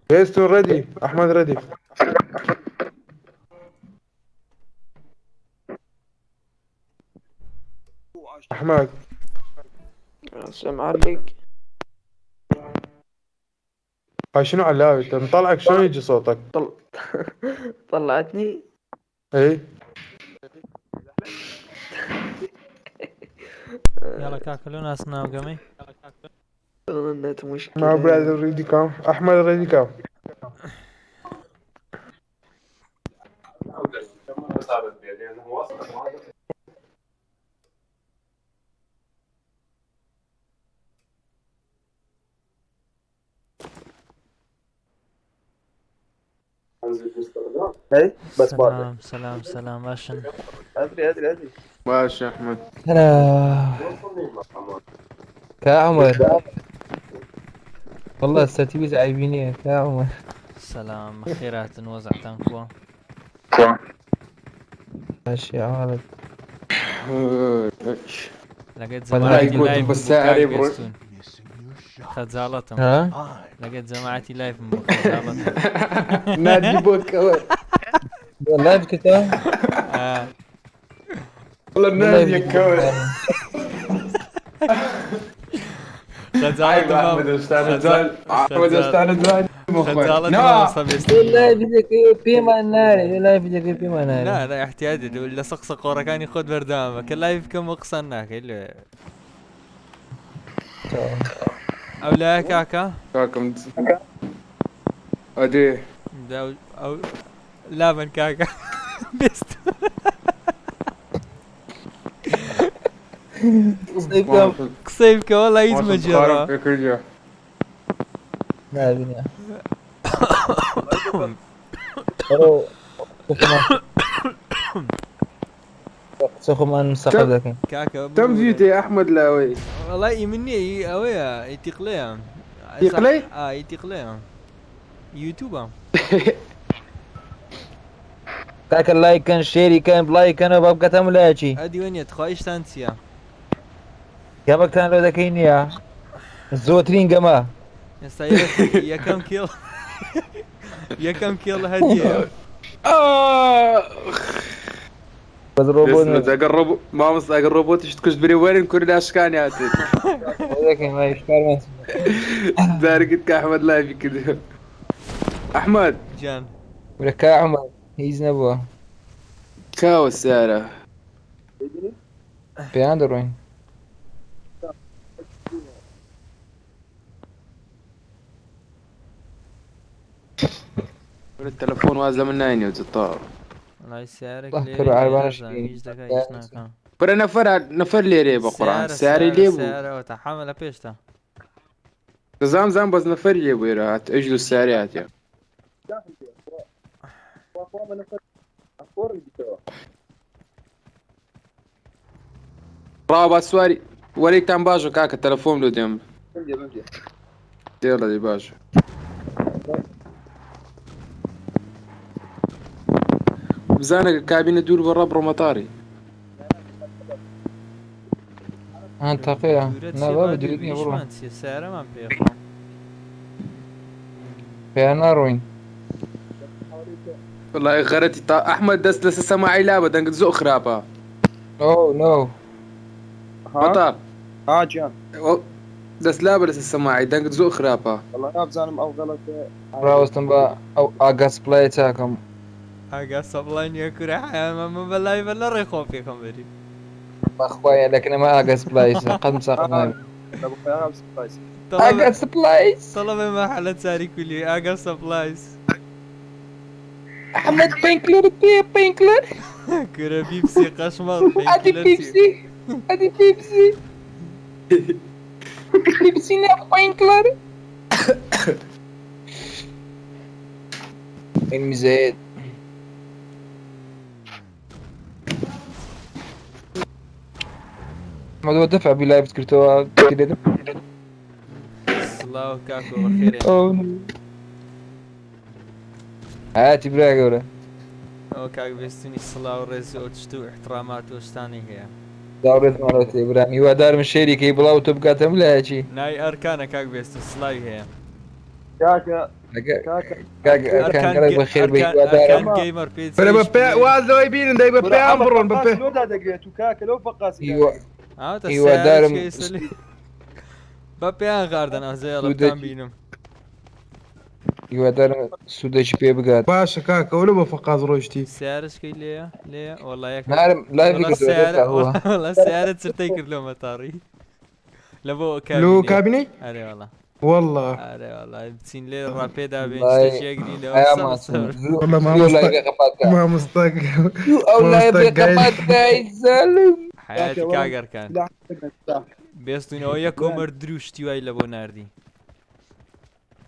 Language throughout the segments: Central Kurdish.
بيستون ريدي، احمد ريدي. احمد سمع عليك. هاي شنو علاوي؟ انت مطلعك شلون يجي صوتك؟ طلعتني. اي يلا كاكلوا ناسنا وقمي. النت مع مشكلة. براذر ريدي كام، احمد ريدي كام. اي بس بعد. سلام سلام سلام اشن. ادري. ماشي احمد. هلا كعمر، والله الستيوز عيبيني كعمر. سلام خيرات نوزع تنكوا. ماشي يا ولد. لقيت والله زماعتي يقول لايف من بالساعة بوكاك برو. بيستون. خزالتهم. ها لقيت زماعتي لايف من خزالتهم. نادي بوك والله بكتاب. والله والله النادي يبديك الكون. عيب خزالتهم احمد استاذ الزال، احمد استاذ الزال خزالتهم ما مصاب والله يبديك بيما الناري، والله يبديك بيما لا ناري. لا احتياجي ولا صقصق ورا كان ياخذ بردامك اللايف كم مقصناك اللي او لا كاكا كاكم ادي او لا من كاكا بيست صيفكم قصيبك والله يزمج جرا في كل جهة. لا بنيا رو سخمان مسخر ذاك. كاكا تم جيتي يا احمد لاوي والله يمني اويا يتقليا يقلي؟ يتقليا يوتيوبر كاك اللايك كان شيري كان بلايك كان بابك تملاجي ادي وين يتخايش تانسيا كابك كان لو ذاكيني يا الزوترين جما يا سيرك يا كم كيل يا كم كيل هديه بضربوني اقرب ما مص اقربوا تشتكش بري وين كل الاشكال يا تي لكن ما يشكر دارك احمد لايف كذا. احمد جان ولك يا عمر هيز نبوه كاو السيارة في اندروين. التلفون وازل من عيني وتطار. الله يسعرك الله ليه يكبر على بالك ميش دقا يشناكا برا نفر لي ريبا قرآن ساري ليبو سعر وتحمل بيشتا زام بس نفر ليبو يرات اجلو الساريات يا رابع سواري ولي تام باجو كاك التلفون لو ديم يلا دي باجو بزانك كابينة دور برا مطاري انت فيها لا بابا دقيقني ايش والله ما نسي سعره ما بيخو في اندروين. والله غرتي احمد دس لسه سماعي لابا دنك زو خرابا اوه نو مطار جان دس لابا لسه سماعي دنك زو خرابا والله ما بزانم او غلط. راوستن با او اغاس بلاي تاعكم اقا صبلان يكره ما بالله يبلا ريخو فيكم بدي اخويا لكن ما اغاس بلاي قد مساقنا ابو خيار سبايس. اغاس بلاي. طلب ما حلت ساري كلي اقا سبلايز احمد بينكلر بينكلر كره بيبسي قشمر ادي بيبسي ادي بيبسي بيبسي نا بينكلر المزيد موضوع دفع بلايف سكرتوها كده. الله كاكو وخير هاتي براقة ولا او كاك بيستني الصلاة والرزق وتشتو احترامات وشتاني هي داوڕێت ماڵەتی برام هیوادارم شێریکەی بڵاو تۆ بکاتم لایەکی نای ئەرکانە کاک بێستن سڵاوی هەیە كاكا كاكا کاکەکەی بەخێر بە ئەرکان هیوادارم گەیمەر پێ بەرە بە پێ واز لەوەی بینن دەی بە پێیان بڕۆن بە پێ لو دا دقيت وكاكا لو فقاسي هیوادارم بە پێیان غاردن ئەزێڵەکان سوودێکی- بینم هیوادارم سوودێکی پێ بگات باشە کاکە ئەوە بە فەقاز ڕۆشتی سیارشکەی لێە وەڵایەک نارم لای بگەوە وەڵا سیارە چرتەی کرد لە مەتاڕی لە بۆ لۆ کابینەی ئەرێ وەڵا والله ئەرێ وەڵا بچین لێ ڕاپێدا بێن والله شتێکیەگری ئایا لەوە ماسن والله ما لای قەپاتکە مامۆستاک ئەو لای بێ قەپاتکای زەلم حیاتی کاگەرکان لا بێستونەوە یە کۆمەر دروشتی وای لە بۆ نردی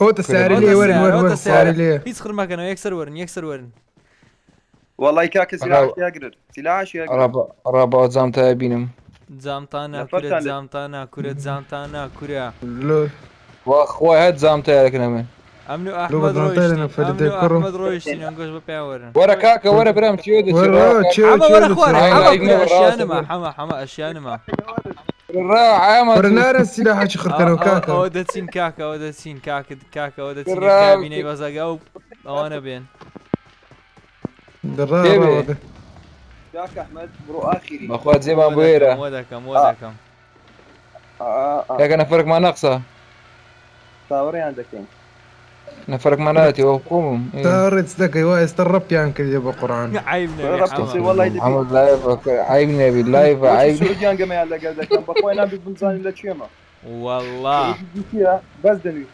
ئەوتە ساری لێ وەرن وەرن ساری لێ هیچ خرمەکەنەوە یەکسەر وەرن یەکسەر وەرن والله كاكا سلاح يقدر سلاح يقدر ڕاباوە جامتایە بینم جامتانە نەفەرتان کورە لێ. جامتانە کورە جامتانە کورە لۆ وا خۆی هەت جامتایەکەنە من ئەمن و لۆ ئەحمەد بەزانتای لە ڕۆیشتین نەفەرەتەی ئەمن و کوڕم. ئەحمەد ڕۆیشتین ئەنگۆش بە پێیان وەرن وەرە کاکە وەرە برام چێ وەرە چێ حەمە وەرە خوارە آی، حەمە آی، کورە نەوە ئەشیانمە ڕاستە. حەمە ئەشیانمە وەرە نارن سیلاحەکی خرتەرەوە کاکە ئەوە دەچین کاکە ئەوە دەچین کاکە ئەوە دەچین ڕاو. کابینەی بەزەگا و ئەوانە بێن دڕا کێوێ؟ كاكا احمد برو اخري بەخوا جێمان بێرە وە دەکەم کاکە نەفەرکمان نەقسە صاوري عندك نەفەرکمان ناتی وە قومم تا ڕێت دەکەی وا ئێستا ڕەپیان کردێ بە قورآن عیب ربطي والله يدي محمد لایڤ عیب نەبی لایڤە عیب سورجان قام يلا قال كان بخوي نبي بنزاني لا تشيما والله فيها بس دني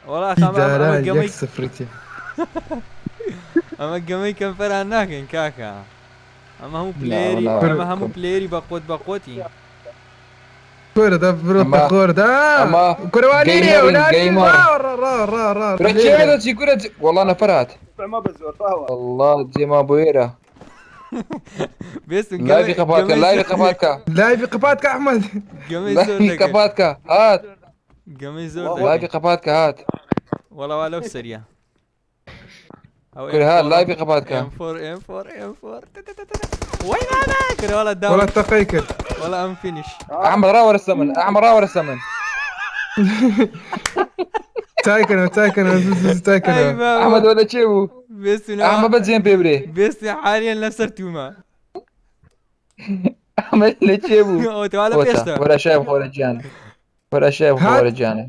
والله خەم داران ئەمە یەک سفرتی گەمەی کەمپەران ناکەین کاکە ئەمە هەموو پلێری لا، ئەمە هەموو پلێری بەقۆتی کۆرە دا برۆتە ئەمە- خۆردا ئەمە کوڕوانی گەیمەر، گەیمەر. ڕ چی کورە وەڵا نەفەرات ما بزور فهو الله جێما بۆێرە بێستن لایڤی قەپاتکە لایڤی قەپاتکە لایڤی قپاتکە ئەحمەد گەمەی زۆر لایڤی دەکەین قەپاتکە هات گەمەی زۆر لایڤی دەکەین قەپاتکە هات وەڵاوا لەو سەریە ئەو کورە هات لایڤی قەپاتکە M4 وای نانا کرد وەڵا وڵات داوە تەقەی کرد وەڵا ئەم فینیش ئەحمەد ڕاوەرسە من ئەحمەد ڕاوەرسە من تایکەنەوە تایکەنەوە تایکەنەوە ئەحمەد وەلە چێ بوو بێستونەوە ئەحمەد بەجێم پێ برێ بێستی حالیان لەسەر تومە ئەحمەد لە چێ بوو ئەو تەوا لە پێشتە وەرە شای بخۆرە گیانە وەرە شای بخۆرە گیانە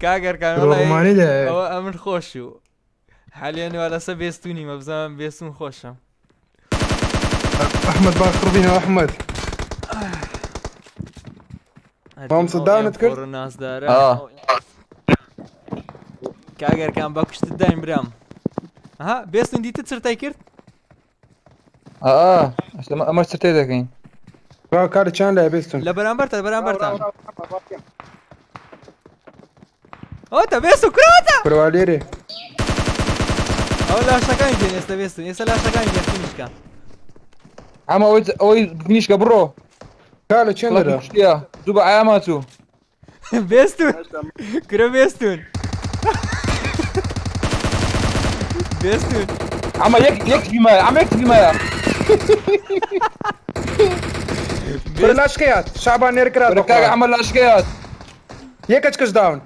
کاگەرکان ڕۆمانی لە ئەوە ئەمن خۆش و حالیانەوە لەسەر بێستونی مەبزانم بێستون خۆشە ئەحمەد باقڕبینەوە ئەحمەد مام سەدانت کرد؟ ناسدارە آه. کاگەرکان بە کوشتت دایم برام ها بێستون دیتە چرتای کرد ئەمە چرتێ دەکەین ڕاو کارە چیان لای بێستون لە بەرامبەرتە بەرامبەرتان ئەوتە بێستون کراوەتە کوڕوا لێرێ ئەو لاشەکانی دێن ئێستا بێستون ئێستا لاشەکانی دێن فینیشکە ئەمە ئەوەی نیشکە بڕۆ کا لە چێن دەرە شتیا دوو بە ئایا چوو بێستون کرە بێستون بێستون ئەمە یەک بیمایە ئەمە یەک بیمایە بەرە لاشکەیات شابان نێرکرات کاگە ئەمە لاشکەیات یەکەچ کەس داون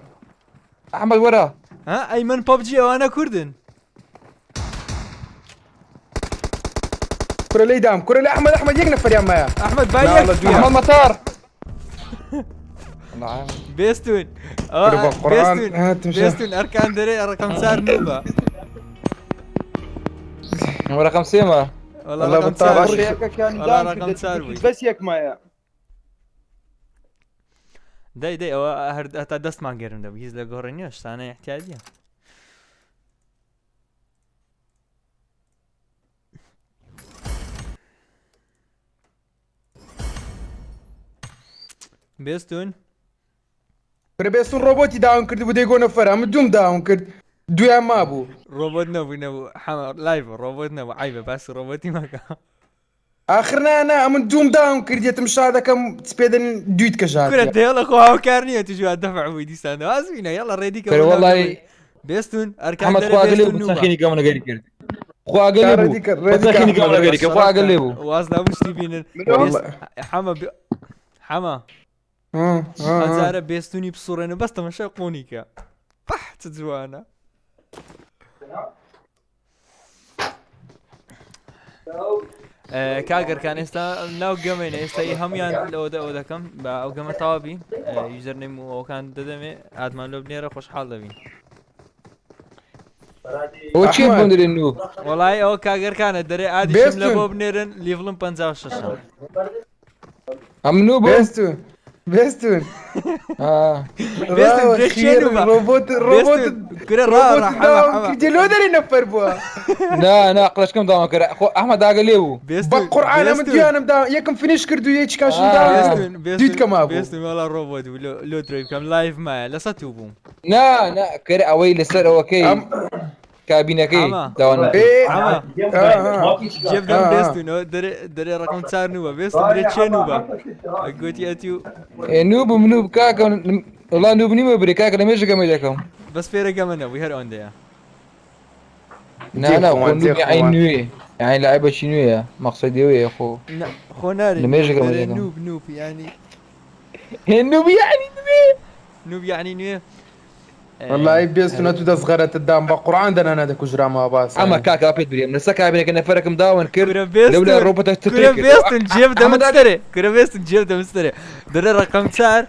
ئەحمەد وەرە ها ئەیمن پەبجی ئەوانە کوردن کورە لی دام کورە لە ئەحمەد ئەحمەد یەک نەفەریان مایە ئەحمەد با لا، یەک والله دوێ. ئەحمەد مەتار بێستون کورە بە قورآن هاتم شا بێستون ئەرکان دەرێ ڕقم چار نوبە ئەمە ڕقم سێمە والله والله رقم بالطبع. چار باش بوو. هيك كان والله دام رقم كده سار بووی. بس يك مايا دەی ئەوە هەر هەتا دەستمان گەرم دەبوو هیچ لە گۆڕینیە شتانە احتیاجیە بێستون کورە بێستون ڕۆبۆتی داون کردی بوو دەیگۆ نەفەر ئەمە دوم داون کرد دویان مابوو ڕۆبۆت نەبوو حەمە لایڤ ڕۆبۆت نەبوو عیبە باسی ڕۆبۆتی مەکە آخر نا ئەمن دوم داون کردێتم شا دەکەم سپێدن دویت کە کورە ژات دێڵە خۆ هاوکار نییە توژوان دەفع بووی دیسانە وازبینە یاڵە ڕێدی کورە وەڵی بێستون ئەرکان ئەحمەد دەرێ خواگەلێ بێستون نوبە بچەخینی گەمەنەگەری کرد خوا قلبو رديك- بس رديك خليني أحمد. قبل غيرك خوا قلبو واصلا وش تبين والله. حما ها هزارة بيستوني بصورة بس تمشي قونيكا بح تزوانا کاگەر کان ئێستا ناو گەمەینە ئێستا هەمویان ئەو دەکەم بە ئەو گەمە تەواوی یوزەرنیم و ئەوکان دەدەمێ ئاتمان لۆ بنێرە خۆشحاڵ دەبین هو چی أحمد. بندر النوب وڵای ئەوە کاگەرکانە دەرێ ئادیشم لە بۆ بنێرن لیڤڵم 56 ام نوب بيستون اه راو بريك خير شنو روبوت كره روبوت حما داون كده لو داري نفر بوا لا لا قلاش كم داون كره خو احمد قلبو بقرآن أنا مديانم داون يكم فينيش كردو يجي كاشن داون ديت كما أبو بيستون والله روبوت لو تريب كم لايف معي لساتو بوم لا كره اوي لسر اوكي كابينه كي أما. داون إيه عما جيب دم بيستون دري رقم صار نوبا بيستون دري تشي نوبا قلت يا اتيو نوب منوب كاكا والله نوب نيمو بريكاك لما يجي كم يجيكم بس فيرا كمان وي هير اون ذير لا لا هو نوب يعني نوي يعني لعيبه شنويه مقصدي ويا اخو خوناري لما يجي كمان يجيكم نوب يعني النوب يعني نوب يعني نوب والله بيستون أنتو صغيرة الدام بقرآن دنا أنا دك وجرا ما باس اما كاكا بيت بريم نسا كابينه كنا فرق مداون كر كره بيستون لولا الروبوت كره تترك بيستون جيب ده مستري كره بيستون جيب ده مستري دري رقم صار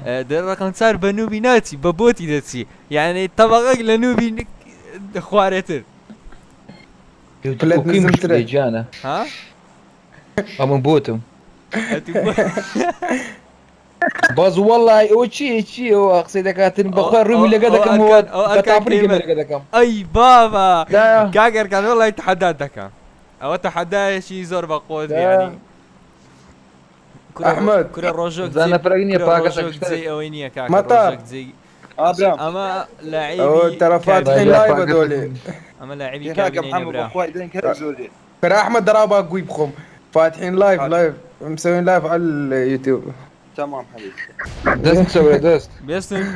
دري رقم صار بنوبي ناتي ببوتي داتي يعني طبقة لنوبي خوارتر كلت وكيم نزلت مش جانا ها من بوتهم باز والله او شي هو قصيدة كاتن بخار رومي اللي قدك هو بتعبني كم اللي قدك اي بابا لا كاكر كان والله يتحدى دكا او تحدى شي زور بقود يعني أحمد. كره روجوك زانا فرقني باكا زي اوينيا كاكر مطار. روجوك زي ابراهيم اما أو لاعبي ترى فاتحين لايف هذولي اما لاعبي كيفاك كابينين محمد برا اخوي دين كذا زوجين ترى أحمد درابا قوي بخم فاتحين لايف مسوين لايف على اليوتيوب تمام حبيبي دست نسوي دست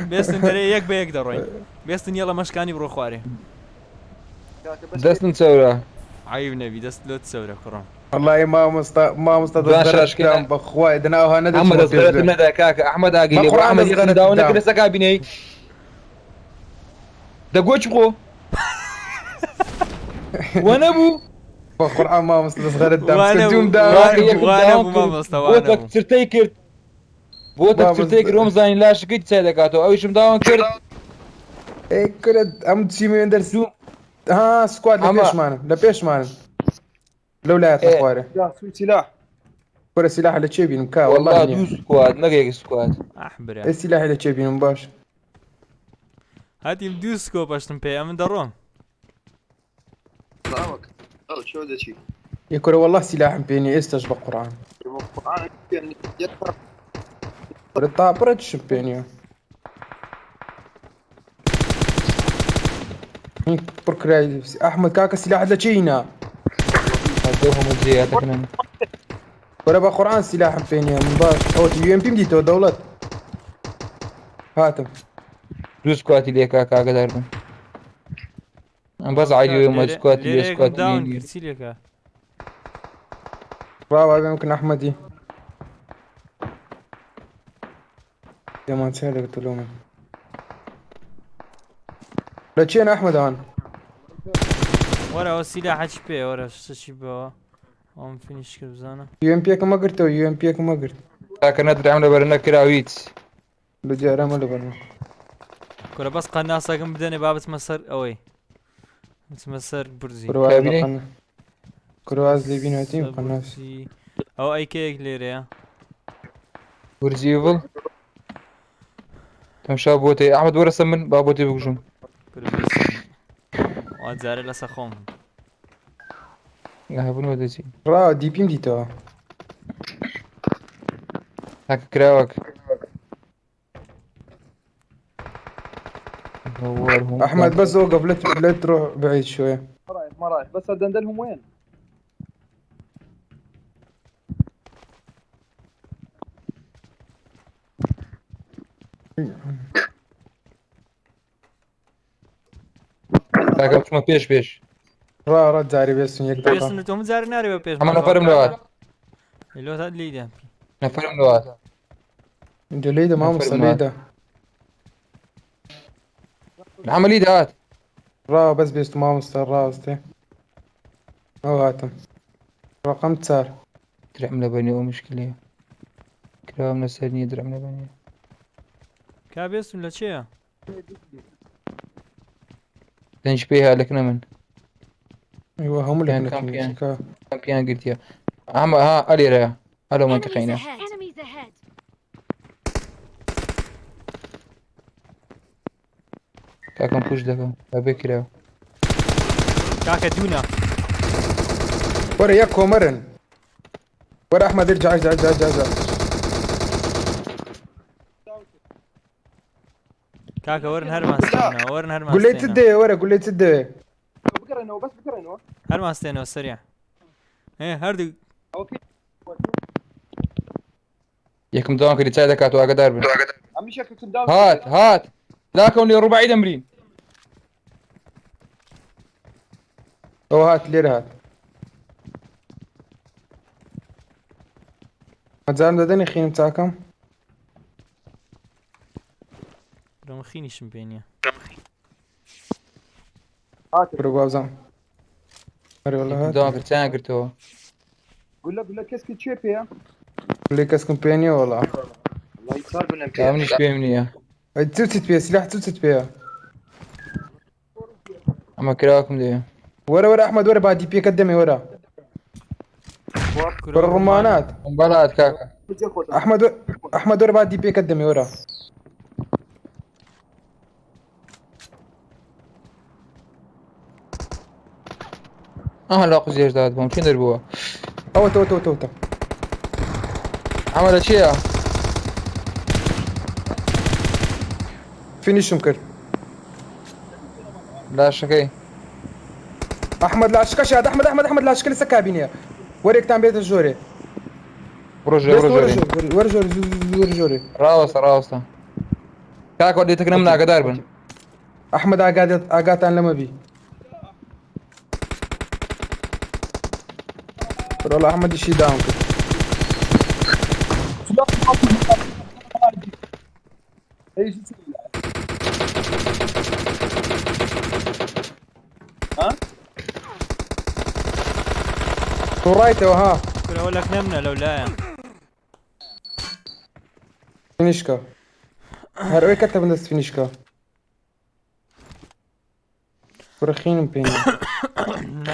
بيستن دري يك بيقدر وين بيستن يلا مشكاني برو خواري دست نسوي عيب نبي دست لو تسوي كرام والله ما مستضرت كلام بخواي دناها ندى احمد صغيرة المدى كاكا احمد اقيلي بقرآن احمد صغيرة يقدر داونا الدعم. كده سكابيني دقوش بخو وانا ابو بقرآن ما مستصغر الدم وانا سجوم وانا ابو ما مستوى انا بوتك ابو ترتيكر بوتك ترتيكر رمزان لا شكيت سيدكاتو او شم داون كرد ايه كرد ام تشيمي اندرس ها سكواد لبيش مان لبيش مان لولايات اخواري لا سوي سلاح كرة سلاح اللي تشيبي مكا والله والله دو سكواد ما جاي سكواد احبر يا السلاح اللي تشيبي مباش هاتي بدو سكوب اشتم بي من دروم سلامك شو ذا شيء يا كرة والله سلاح بيني استش بقرآن كرة طابرة شبيني بركراي احمد كاكا سلاح اللي تشينا هدوهم الزيادة كمان كرة بقرآن سلاح بيني مباش او تي يو ام بي مديتو دولت هاتم دو سكواد اللي كاكا قدر بس عادي يوم سكواد اللي سكواد داون اللي كرسي لك واو هذا يمكن احمدي يا ما تسهل قلت له لا تشين احمد هون ورا السلاح اتش بي ورا شي بوا هم فينيش كربزانا يو ام بي ما قلت يو ام بي ما قلت كاكا ندري عمله برنا كراويت بدي ارمى له برا كرة بس قناصة كم بدني بابت مسر اوي متمسر برزي كابيني؟ كرواز لي بينا تيم قناص برزي او اي كيك ليريا ورزيفل تم شابوتي احمد ورا سمن بابوتي بوجم كرة بس واد زاري لسا خوم لا هبون ودتي را دي بي مديتو هاك كراوك نورهم احمد بس اوقف لا تروح بعيد شويه ما رايح بس الدندلهم وين؟ كاكا مش ما بيش را جاري بيستون يك بێستن دقيقة تۆم جار نارێ بە پێش ئەمە نەفەرم لەوات لۆ تا لیدا نەفەرم لەوات جليدة ما نفر مستليدة عملي دهات را بس بيستون ما مستل را استي او هاتم رقم تسار درعم لبني ومشكلة كلام نسرني درعم لبني کا بێستون لە چێە تنش بيها لك نمن ايوه هم اللي كان هناك كان كان. شكا. كان قلت يا عم ها ألي ريا هلو ما Enemies تخينا ahead. Enemies ahead. كاكم بوش دكم أبيك ريا کاکە دوونە ورا يكو مرن ورا احمد ارجع ارجع ارجع ارجع, ارجع. کاکە وەرن هەرمانستێنەوە وەرن قول لي هەرمانستێنەوە تدي ورا قول لي تدي بقرنه بس بقرنه هەرمانستێنەوە سەریع هەردوو اوكي يكم دوام كريت ساعدك كاتو أقدر بن عم شكلك قدام هات لا كوني ربعي دمرين او هات لير هات مازال دادني خيم تاعكم ڕۆمە خینیشم پێ نییە ورا بازم ورا والله يكم هات دوام كريت ساعدك كرتو قول له كيس تشيب يا قول لي كاسكم بيني والله الله يصار بنا كامنيش بيمني يا تلتت بيها سلاح تلتت بيها أما كراكم دي ورا احمد ورا بعد بي قدمي ورا ورا الرمانات مباراة كاكا احمد ورا بعد بي قدمي ورا لا قزير داد بهم شنو دربوها او تو عمل شيء فينيش مكر لا شكي احمد لا اشكش هذا احمد لا اشكال سكابينيا وريك تام بيت الجوري ورجع ورا جوري راوسة كاكا وديتك نمنا قدار بن احمد اقات انا لما بي والله احمد يشي داون كده رايته ها کورەوە لەک نەمنە لەولایە فينيشكا هروي كتب الناس فينيشكا ورخين بيني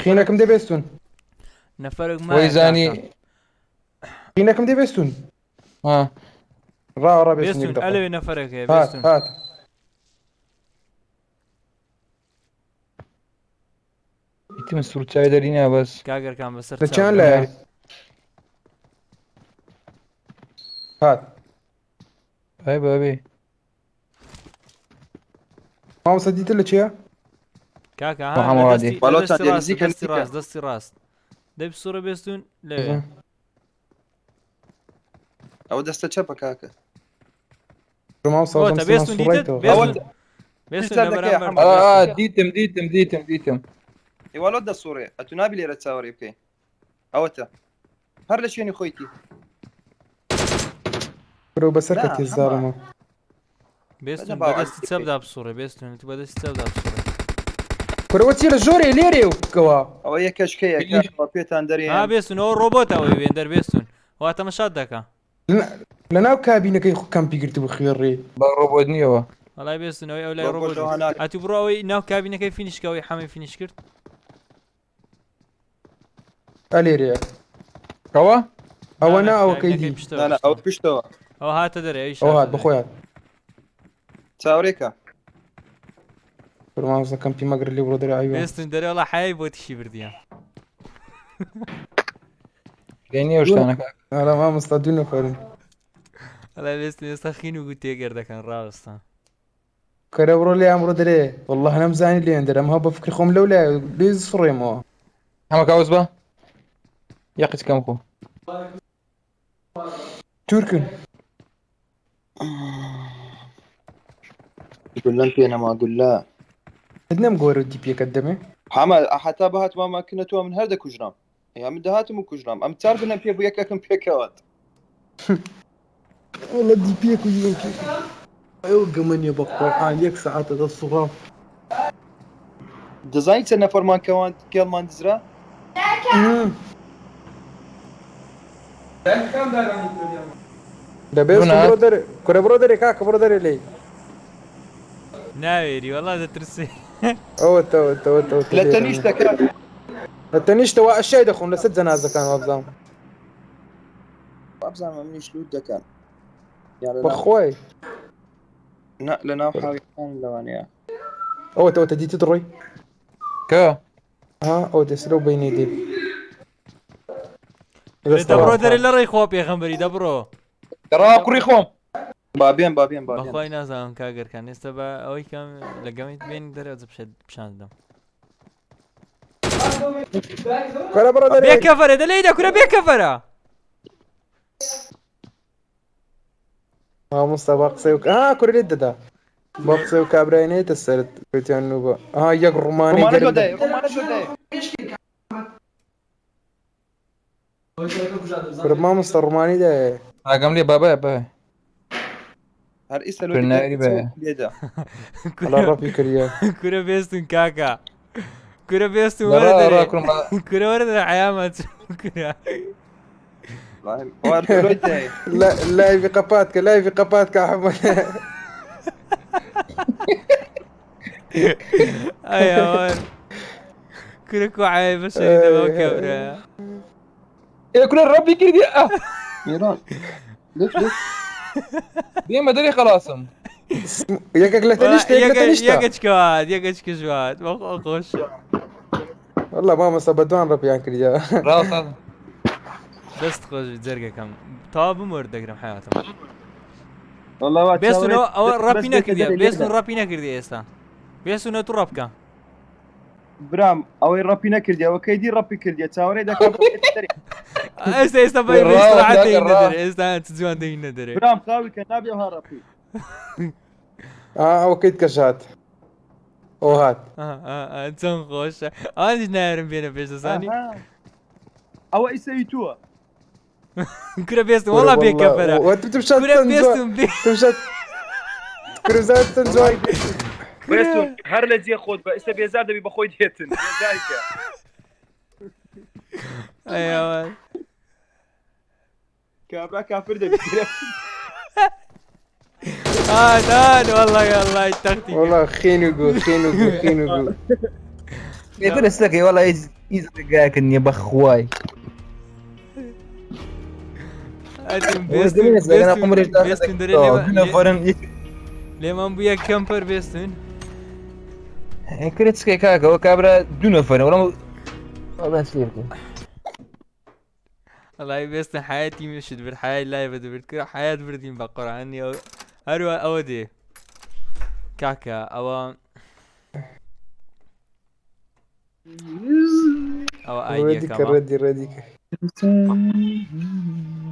خينكم دي بيستون نەفەرێک ما ويزاني خينكم دي بيستون ها را بيستون بێستون يقدر ئەلەوێ نەفەرێک هەیە هات بێستون هات يتم السرعة دارينا بس کاگەرکان بەسەر دچان لا هات هاي بابي ما وصلت لك يا کاکە محەممەد وادی. بالۆتان دەستی نزیکە ڕاست نزیکە. دەستی ڕاست دەی سوورە بێستون لەوێ او دسته چپە کاکە ما وصلت بۆتە بێستون دیتت بێستون لە بەرامبەر ديتم ئێوەڵۆ دەسوڕێ ئەتونابی لێرە چاوەڕێ بکەین ئەوەتە هەر لە شوێنی خۆیتی برو بسكت لا، يا الزلمه بێستون باوەڕ بەدەستی چەپدا بسوڕێ بێستون تو بەدەستی چەپدا بسوڕێ كرة وتير جوري ليري وكوا ئەوە یەکەشکەیە کاکەوە پێتان دەرێن بێستون ئەوە ڕۆبۆتەوەی وێندەر بێستون واتەمەشات دەکە لنا كابينه كي كم بيقرت بخيري بالروبوت نيوه وڵای بێستنەوەی ئەو لای ڕۆبۆت ڕۆبۆت ئەوە ناکە. ئەتو بڕۆ ئەوەی ناو کابینەکەی فینیشکەوەی حەمەی فینیش کرد اليري كوا او انا او کابینەکەی كيدي پشتەوە، ئەو پشتەوە. پشتەوە ئەو هاتە دەرێ ئەویش او هاتە هات دەرێ. بخويا چاوەڕێکە ما وصل كم في مقر اللي برو دري ايوه بێستون دەرێ وڵا حەیە بۆ تیشی بردیە يعني وش انا انا ما مستدين فارن وڵای بێستون ئێستا خین و گوتێگەر دەکەن ڕاوستان كرة برو لي امر دري والله انا مزاني اللي عندنا ما بفكر خوم لولا ليز فريمو هم كاوزبا يقيت كم خو تركن يقول لن فينا ما أقول لا بدنا مقور دي بي قدمي حما حتى بهات ما كنا تو من هذا كجرام يا من دهاتم كجرام ام تعرف ان بيبو يككم بيكوات والله دي بيكو يمكن ايوه كمان يا بقى يك ساعات هذا الصغار ديزاين سنه فرمان كوان كيل مان دزرا ده بيست هنا. برودر كره برودر كاك برودر لي ناويري والله ده ترسي او لا تنيش تكاد التنيش توا الشيء دخون لست جنازه كان وابزام ابزا ما منيش لود كان يعني بخوي لنا حاول كان لوانيا او تدي تدري كا او تسلو بيني دي دبرو دري اللي ري خواب يا خمبري دبرو ترى كوري خوم بابين بخوای نازانم کاگەر کان ئێستا بە ئەوەی کەم لەگەڵیت بێن دەرەوە بشێت پیشاندەم كره برودر بێ کەفەرە دەلێیدا کورە بێ کەفەرە مصطفى سيوك كره ليد ده بقسي وكابريني تسرت بيتيان نوبا يك روماني رومانا قرب جوداي رومانا جوداي قرب ما مصطفى روماني ده رقم لي بابا هر اسلو برناري بقى. ليدا على ربي كريا کورە بێستون کاکە کورە بێستون را وەرە كورم کورە وەرە عیامەت کورە لا في قباتك لا في قباتك يا احمد ئەیوان کورە کوعای بەشەی دەبەوە کەورە يا كوري ربي كده ميران ليش بيه ما دري خلاصم ياك لا تنشتا لا تنشتا یەکەچ کەژوات بەخۆ خۆش والله ما مصبدوان ربي عن كريا راس هذا دەست خۆش جەرگەکەم تاوا بمۆر دەگرم حیاتم والله بێستونەوە ئەوە ڕاپی نەکردی بێستون ڕاپی نەکردی ئێستا بێستونە تو ڕەبکە برام اوي رابي نكردي او كيدي رابي كردي تاوري داك ئێستا بە ڕاحەت دەرێ ئێستا جوان دەین نەدەرێ برام خاوي كان نابي وها رابي او كيد كشات او هات چەند خۆشە ئەوانیش نایارم بێنە پێشدەزانی او ايسيتوا کورە بێستن وەڵا بێکەفەرە وانت تمشات کورە بێستن بێ تمشات كروزات تنزوي بيستون هر لجي خود با بيزار دبي بخوي ديتن بيزارك ئەیوان كابرا كافر دبي والله تختي والله خينوغو يقول استكي والله يزرقاك اني بخواي بێستون دەرێ لێمان بووە کەمپەر بێستون كريت سكي كاكا وكابرا دون فرن ولا والله سليم والله بێستن حياتي مشت برد حياة لا بدبرد كرة حياة بردين بقرآني هروا أودي كاكا أو أيديا كمان ردي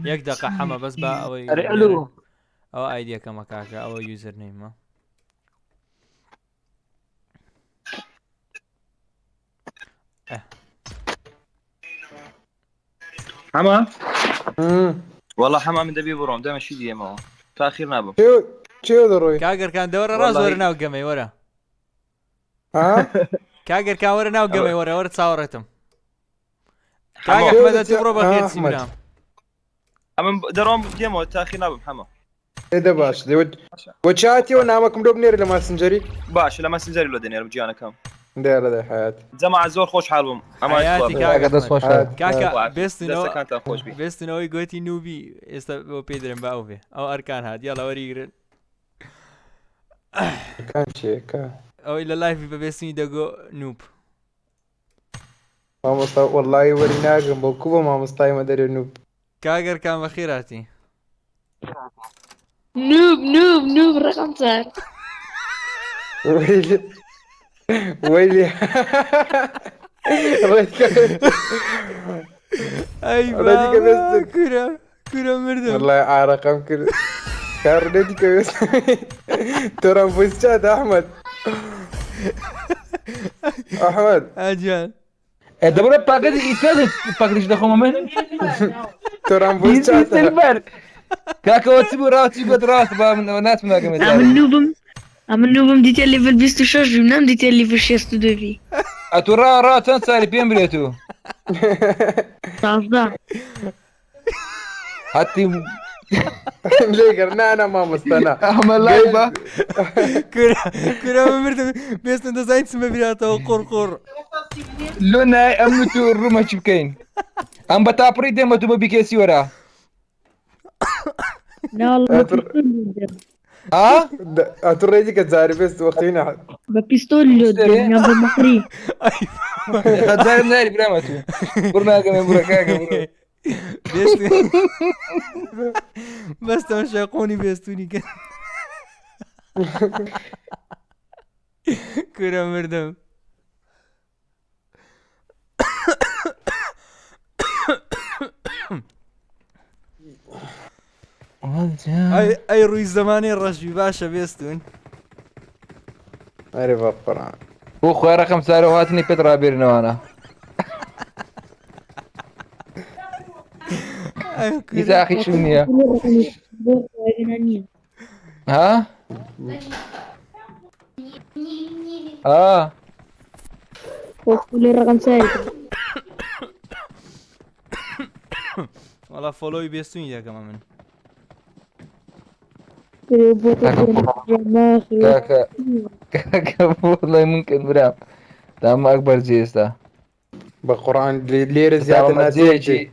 يك دقيقة حما بس با الو أو أيديا كما كاكا أو يوزر نيم حما والله حما من دبي بروم دائما شي دي ما تاخير نابم شو ضروري كاغر كان دور راس ورا ناو قمي ورا ها كاغر كان ورا ناو قمي ورا تصاورتهم كاغر احمد تبرو بخير سيبنا اما دروم ديمو تاخير نابم حما اذا باش وشاتي ونامكم دوبنير لما سنجري باش لما سنجري لو دنيا رمجي انا كم داير هذا حياتي جماعة زور خوش حالهم حياتي كاكا بيستنو يقولي نوبي استو بيدرن باوفي او اركان هاد يلا وريقرن كان شيء كان او الى لايف بيستني دقو نوب ما مستوى والله ورينا جنبه كوبا ما مستوى ما ادري نوب كاغر كان بخيراتي نوب رقم صار ويلي ايوه كرة مردم والله رقم كذا كارديتي كويس ترى فويس شات احمد احمد اجل دبر باقي يتفادى باقي دخل من ترى بوس يزيد شاتها البر كاكا وتسيبو راسي بدراس با من ناس ما قامت أما النوبم ديتي اللي في البيستو شاش بنام ديتي اللي في الشيستو دوفي اتورا را تنسى بيم بريتو صافدا حتى ليه قرنا انا ما مستنى اعمل لايبه كرة مرت بس انت زين تسمى بياته قرقر لونا امتو الروما شبكين ام بتابري ديما تو بيكيسي ورا لا والله ها اترى يجيك تزاري بس وقتين ببيستول اللي قدام يا بمقري خدار من هاي برامتو برنا كمان بركاكا برو بيستوني بس تمشاقوني بيستوني كان كرة مردم اي روي زماني الرجبي باشا بيستون عارف ابقى اخويا رقم سارو هاتني بترا بيرنا انا يا اخي شو النية ها وكل رقم سالي والله فولوي بيستوني يا كمان من كاكا كاكا والله ممكن برام تمام اكبر جيستا بقران ليرة زيادة تمام الناس مزيجي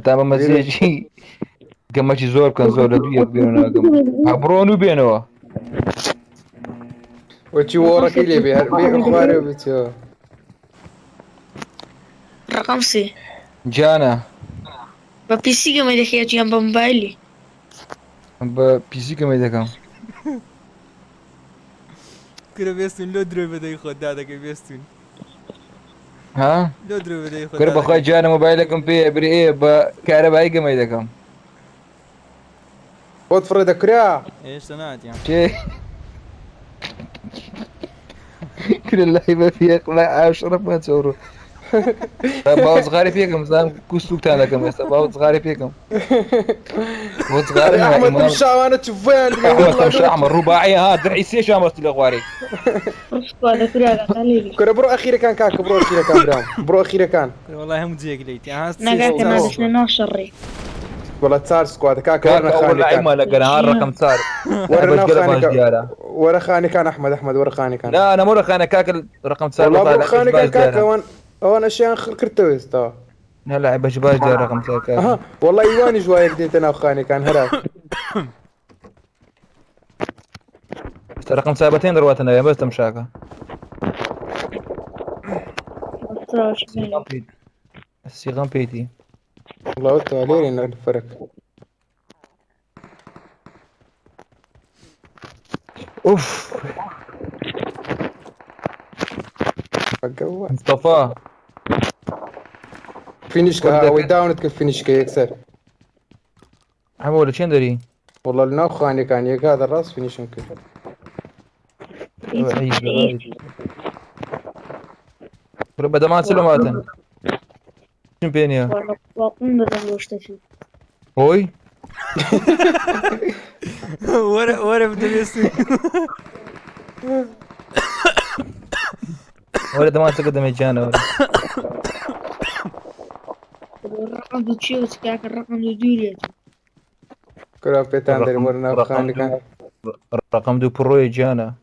تمام مزيجي كما شي زور كان زور لدوية بيننا عبرونو بينوا وشي ورك اللي بي اخواري وبتشو رقم سي جانا ببيسي ما دخيت جنب موبايلي بيسي كما يدكم كرة بيستون لو درو بدا يخد هذاك بيستون ها لو درو بدا يخد قرب اخوي جانا موبايلكم في ابري ايه بكهربائي كما يدكم خذ فريدة كريا ايش صنعت يعني شيء كل اللعيبة فيها لا اشرف ما تصوروا باو صغاري فيكم سام كوستو تاعنا كم باو صغاري فيكم باو صغاري يا احمد مشى وانا تشوف وين احمد تمشي احمد رباعية ها درعي سيش يا مستي الاخواري هذا كرا قليلي كرة برو اخيرا كان كاك برو اخيرا كان برام برو اخيرا كان والله هم زيك ليتي نقاك انا دشنا شري والله صار سكواد كاك ورنا كاكا اول خاني لعيب ما كان لقى نهار رقم صار ورنا بس قلب خاني هالديارة. كان ورا خاني كان احمد ورا خاني كان لا انا مو رخانة كاكا رقم صار والله برو طالع خاني كان بشباش كاكا ديارة. وانا اشياء كرتويس تو لا لا بشباش ديارة رقم صار كاكا اها والله ايواني جواي قديت انا وخاني كان هراك بس رقم ثابتين رواتنا بس تمشاكا السيغان بيتي والله قلت عليه انه الفرق اوف الجوال مصطفى فينيشكا ها وي داون تكل فينيشكا يكسر حمولة شين دري والله الناو خاني كان يك هذا الراس فينيش يمكن بدأ ما نسلو ماتن شين بينيا واقوم بدلوش تفي هوي ورا بدا بيستون ولا دمان تقدم يجانا ولا الرقم دو تشيوز كاك الرقم دو دوليت كرة بيتان دري مرنا خاني كان رقم دو برو يجانا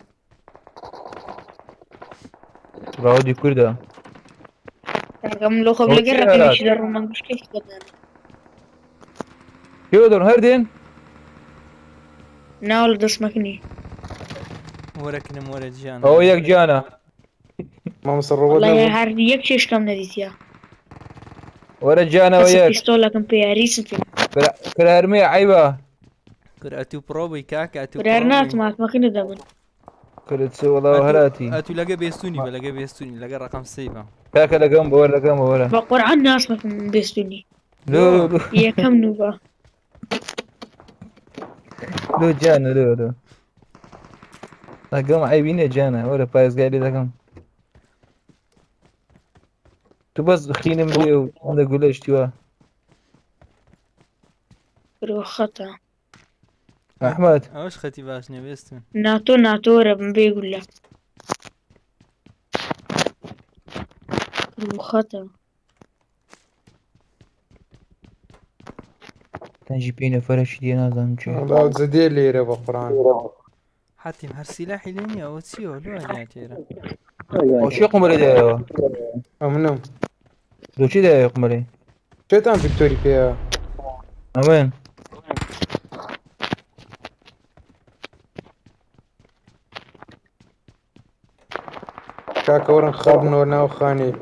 راودي كردا رقم لو خبل أوكي، قرب لا. يمشي للروما مش كيف قدام يودر هردين ناول دس مكني ورا كنم ورا جانا هو ياك جانا ما مصر والله يا ودنا هاردي يكشيش كم نديتيا ورا جانا بس وياك بيستولا كم بياريس كلا هرمي عيبة كرة اتو بروبي كاكا اتو برارنات معك مكني دابن كلا تسوي والله هلاتي اتو لقى بيستوني بلقى بيستوني لقى رقم سيبا كاكا لقم ولا بقرعان ناس مكن بيستوني لو يا كم نوبا لو جانا لو لقم عيبين يا جانا ولا بايز قاعد لقم تو بەس خینم لێ و ئەندە گولە شتیوە کرو خطا ئەحمەد ئەوش خەتی باش نییە بێستون ناتۆ وەرە بم بێگولە کرو خطا تەنجی پێی نەفەرەشی دێ نازانم چێ والله زدي ليرة بقران حاتیم هەر سیلاحی لێ نییە ئەوە چیەوە لۆ هەنیا تێرە ئەوشێ قمەرە دایەوە امنم دۆچی دایە قمەرەی شيطان فيكتوري فيها ئەوێن كاكا ورن خربنا وناو خاني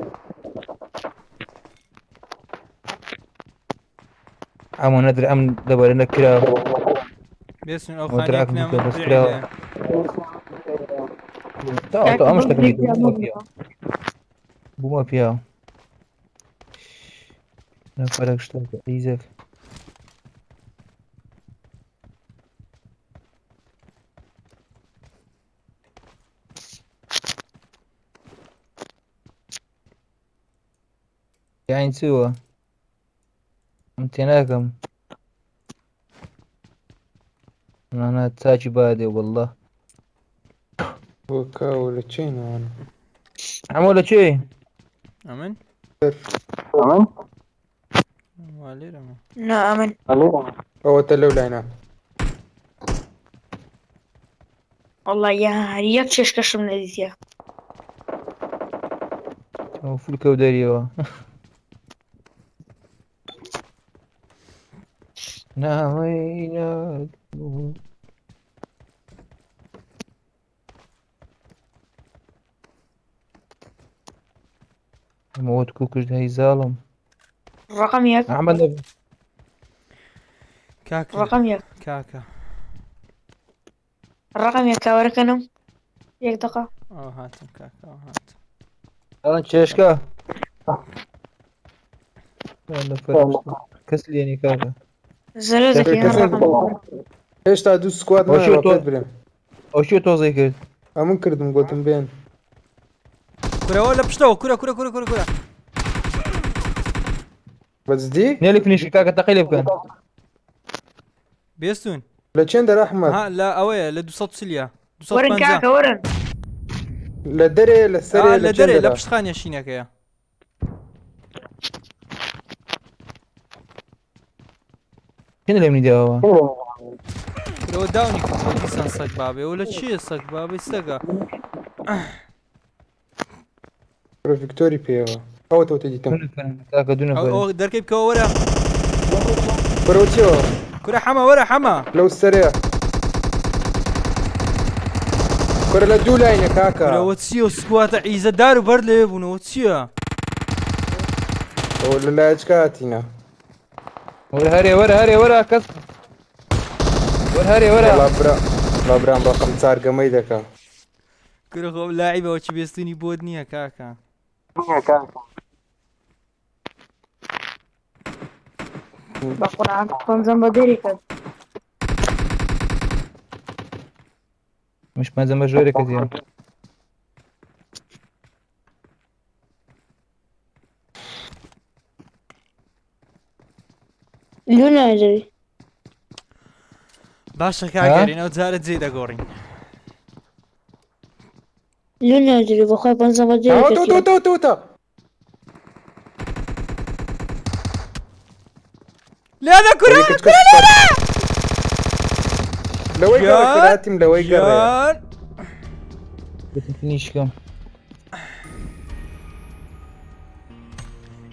ئەمە نەدر ئەم دەبارە نەکراوە بێستون ئەو ئەوە دراک خانێکنە بووکە من بەسکراوە تۆ ئەمەش تەکەی بوومە پیاوە نەفەرەک شتێکە ئیزەک یاین چووە ئەم تێناکەم نانا چاچی بادێ وەڵڵا وكا ولا تشين انا ئەمە لە چێ ئەمن وا لێرەمە نا ئەمن هو تلو هنا والله یار یەک چێشکەشم نەدیتە ئەو فولکە و دەریەوە ناوەی ناکبوو ئەمەوەت کوکرد هەی زاڵم ڕقم یەک ئەحمەد کاکە ڕقم یەک کاکە ڕقم یەک کاوەرەکەنم یەک دقە ئەو هاتم کاکە ئەو هاتم ئەوەن چێشکە کەس لێنی کاکە زەرۆزێکی هەر ڕقم ايش تا دوس سكواد ما وشو تو- وقت بريم ئەو شێ تۆزەی کرد امن كردم قلتم بين کورەوە لە پشتەوە کورە بس دي نێلی فنیشی کاکە تەقی لێ بکەن بێستون لا تشين در احمد ها لە ئەوەیە لە 200 سلیا وەرن کاکە وەرن لا دري لا سري لە دەرێ لە پشتخانە شینەکەیە چێن لێمنی داوە کورەوە داونی کردەوە دیسان سەگ بابێ ئەو لە چییە سەگ بابەی سەگە فيكتوري فيها او تو تجي تم کاکە دوو نەفەر ئەو دەرکەی بکەوە وەرە فروتشو کورە حەمە وەرە حەمە لو السريع كره لا دو لاين كاكا کورەوە چییە سکواتە عیزەدار و بەر لەوێ بوونەوە چییە ولا لا اشكاتنا وەرە هەرێ وەرە کەس وەرە هەرێ وەرە والله برام رقم صار قميدك کورە خۆ لاعیبەوە چی بێستنی بۆت نییە کاکە بە قورعان پەنجەم بە دەری کرد مش مازم بەژۆرە کەزیە لو ناجري باشە کاگەرین ئەو جارە جێ دەگۆڕین لو ناجري بخوای پەنجەم بە دەری تو تو کرد تو تو تو لێدە کورە لو كراتم لو قرا جان بێتم فنیشکەم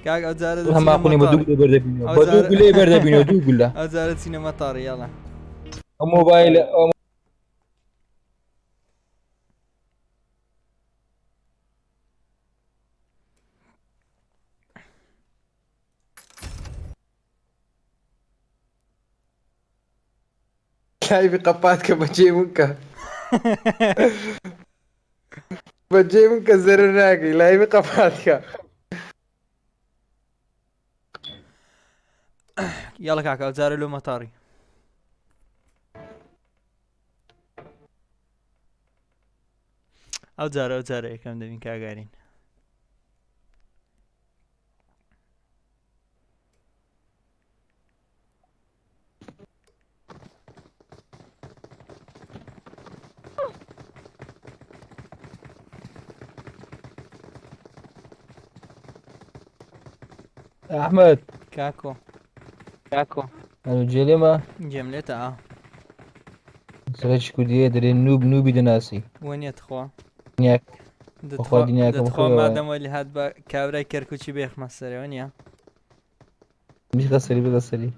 کاک ئەو جارە هەما قونی بە دوو گولێ بەردەبینەوە بە دوو گولێ بەردەبینەوە دوو گولە ئەو جارە چینە مەتاڕی یاڵە ئەو مۆبایلە شايف قباتك بجي منك بجي منك زر الراقي لا يبي قباتك یاڵە کاکە ئەو جارە لۆ مەتاڕی ئەو جارە یەکەم دەبین کاگارین احمد كاكو الجليمة جملتها سرش كودية دري نوبي دناسي وين يتخوا نياك أخوة دنياك دتخوا بخوي مادام اللي هاد با كابراي كركوتشي بيخ مسري وين مش غسلي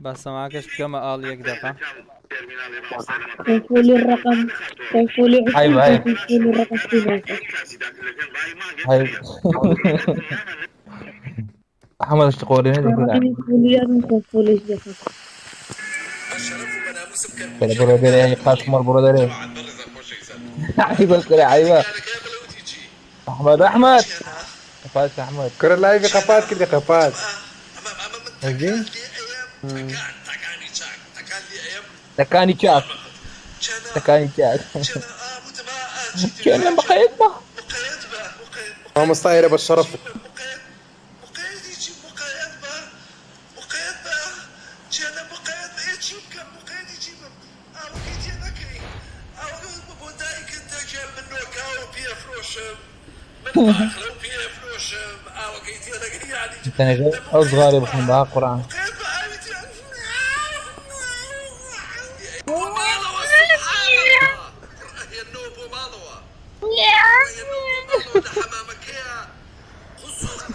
بس معكش بكما آل يك دقة كيفوا لي الرقم، كيفوا لي عيب عشرين، عيب كيفوا لي الرقم في بنكة. عيب احمد اشتغلين هذيك العب كيفوا لي لازم كيفوا لي زيادة. كده برادري هي قاش مر برادري عيب الكرة عيب احمد فايت احمد كرة لايفي قفات كده قفات. زين تكاني تشاك كان بقيت ما مصايرة بالشرف. انا جاي او صغاري بكون بها قران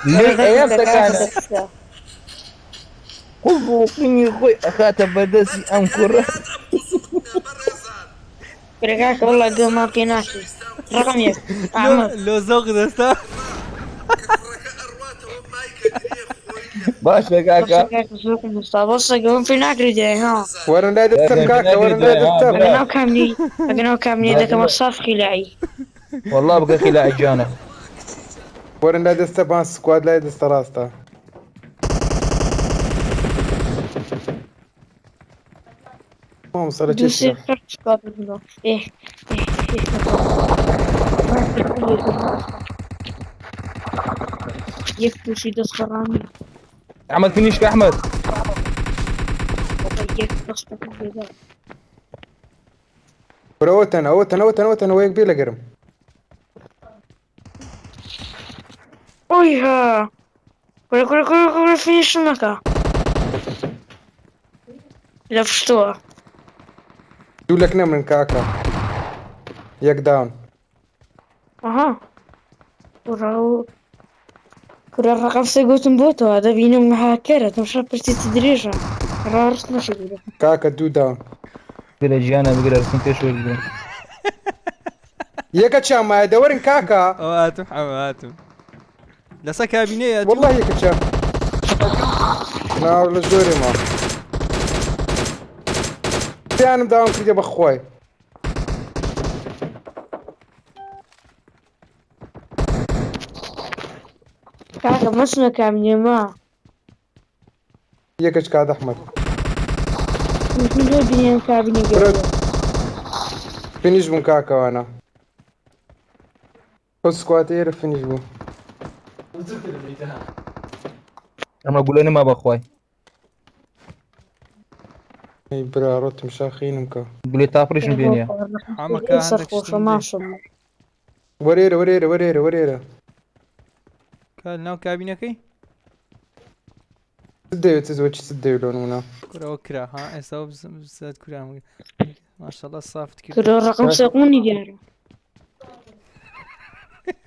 ليه ايام تكاني خذوقني خوي اخاتم بدسي انكر برجعك والله قبل ما في ناسي. رقم يك أحمد. لو زوق دستا باشا كاكا بص قبل في ناكري جاي ها. ورن لا دفتر كاكا ورن لا دفتر. أنا كامني ذاك مصاف خلاعي. والله بقى خلاعي جانا ورن لا دفتر بان سكواد لا دفتر راستا. ما وصلت دوسي شيء. خرج قابل إيه يكتو شي دستراني. احمد فينيش احمد يكتو دستراني. اوتن ويك بيلا قرم. اويها كل فينيش مكا لفشتوها. يقول لك من كاكا. يك داون. اها وراه كل الرقم سيقوتن بوتو هذا بينو مع كرة مش برتي تدريجا رارسنا شو يقول. كاكا دو داون. بقول جانا بقول رسمت شو يقول يك تشام ما دورن كاكا. هاتم لسا كابينيه والله يك تشام. لا ولا جوري ما. انا داون كده بخوي. كاكا مسنا كامني ما يك قاعد احمد. مش من جود دنيا كابيني قبل. فينيش بون كاكا وانا. بس سكواتير فينيش بون. انا اقول انا ما بخواي اي برا روت مشاخين مكا. قول لي تافريش بينيا عمك عندك ما شاء الله. وريرة كان ناو كابينكي سديو تزوج سديو لونونا. كرة وكرة ها اسوب بزاد كرة ما شاء الله صافت كده كل الرقم سيقوني جاري.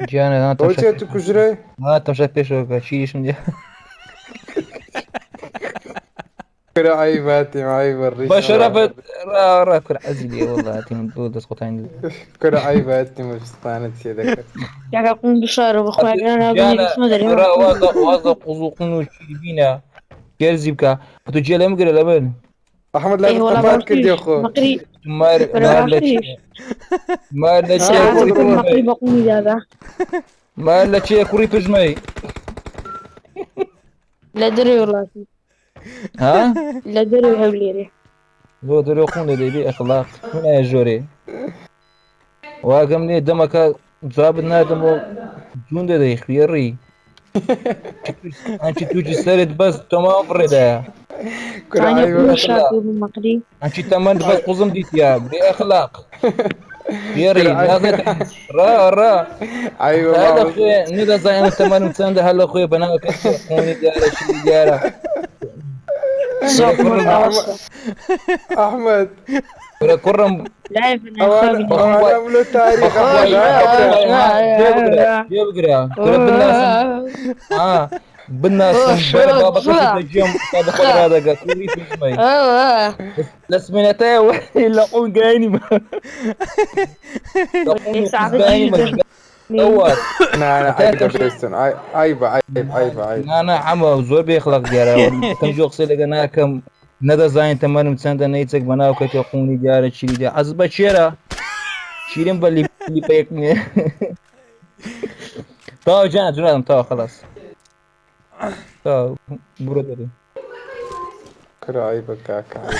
جانا انت قلت تكجري. انت مش بيشو شيش من كرا عيباتي عيب الريش. بشرفت راك عزيزي والله هاتي من دود اسقط عندي كرا عيباتي مش استانت سيدك. يا أقوم بشارة بأخوي أنا جانا بني اسمه دري. واقف قزوقنو بينا كيرزي بكا بتجي لهم قال لبن احمد إيه لا والله تفات كده يا اخو. مقري ما لا شيء كوري مقري بقومي هذا. ما لا شيء كوري بجمي لا دري والله. ها لا دري هوليري. لو درو خون دي بي اخلاق من يا جوري واقمني دمك جواب نادم جون دي خيري انت توجي سرد بس تمام فريدا كرا أنا عيباتي. أقوم شاكو بمقري. انت تمام بس قزم ديت يا باخلاق يري لازم را ايوه هذا معه. اخويا ندى زي انت ما نتساند هلا اخويا بنات كوني دياله شي دياله صوت متوسط. احمد ولا كرم لا يا او انا خبي. او انا اعمل له تاريخ احمد بخاي هذا. جيب كل بالناس بالناس بلا بابا كسر الجيم هذا خضر هذا كوري في اسمي لسمينتي ولا قون جايني ما قون كسباني ما دوات انا عيب بيستون عيب عيب عيب عيب. انا عمو زور بيخلق ديارة كم جو قصي لقنا كم ندى زاين تمام مساند نيتك بناو كتي قوني ديارة تشيلي دي عزبا شيرا شيرين باللي بيكني طاو جانا جنادم طاو خلاص طاو برودري كره عيبك كاكا.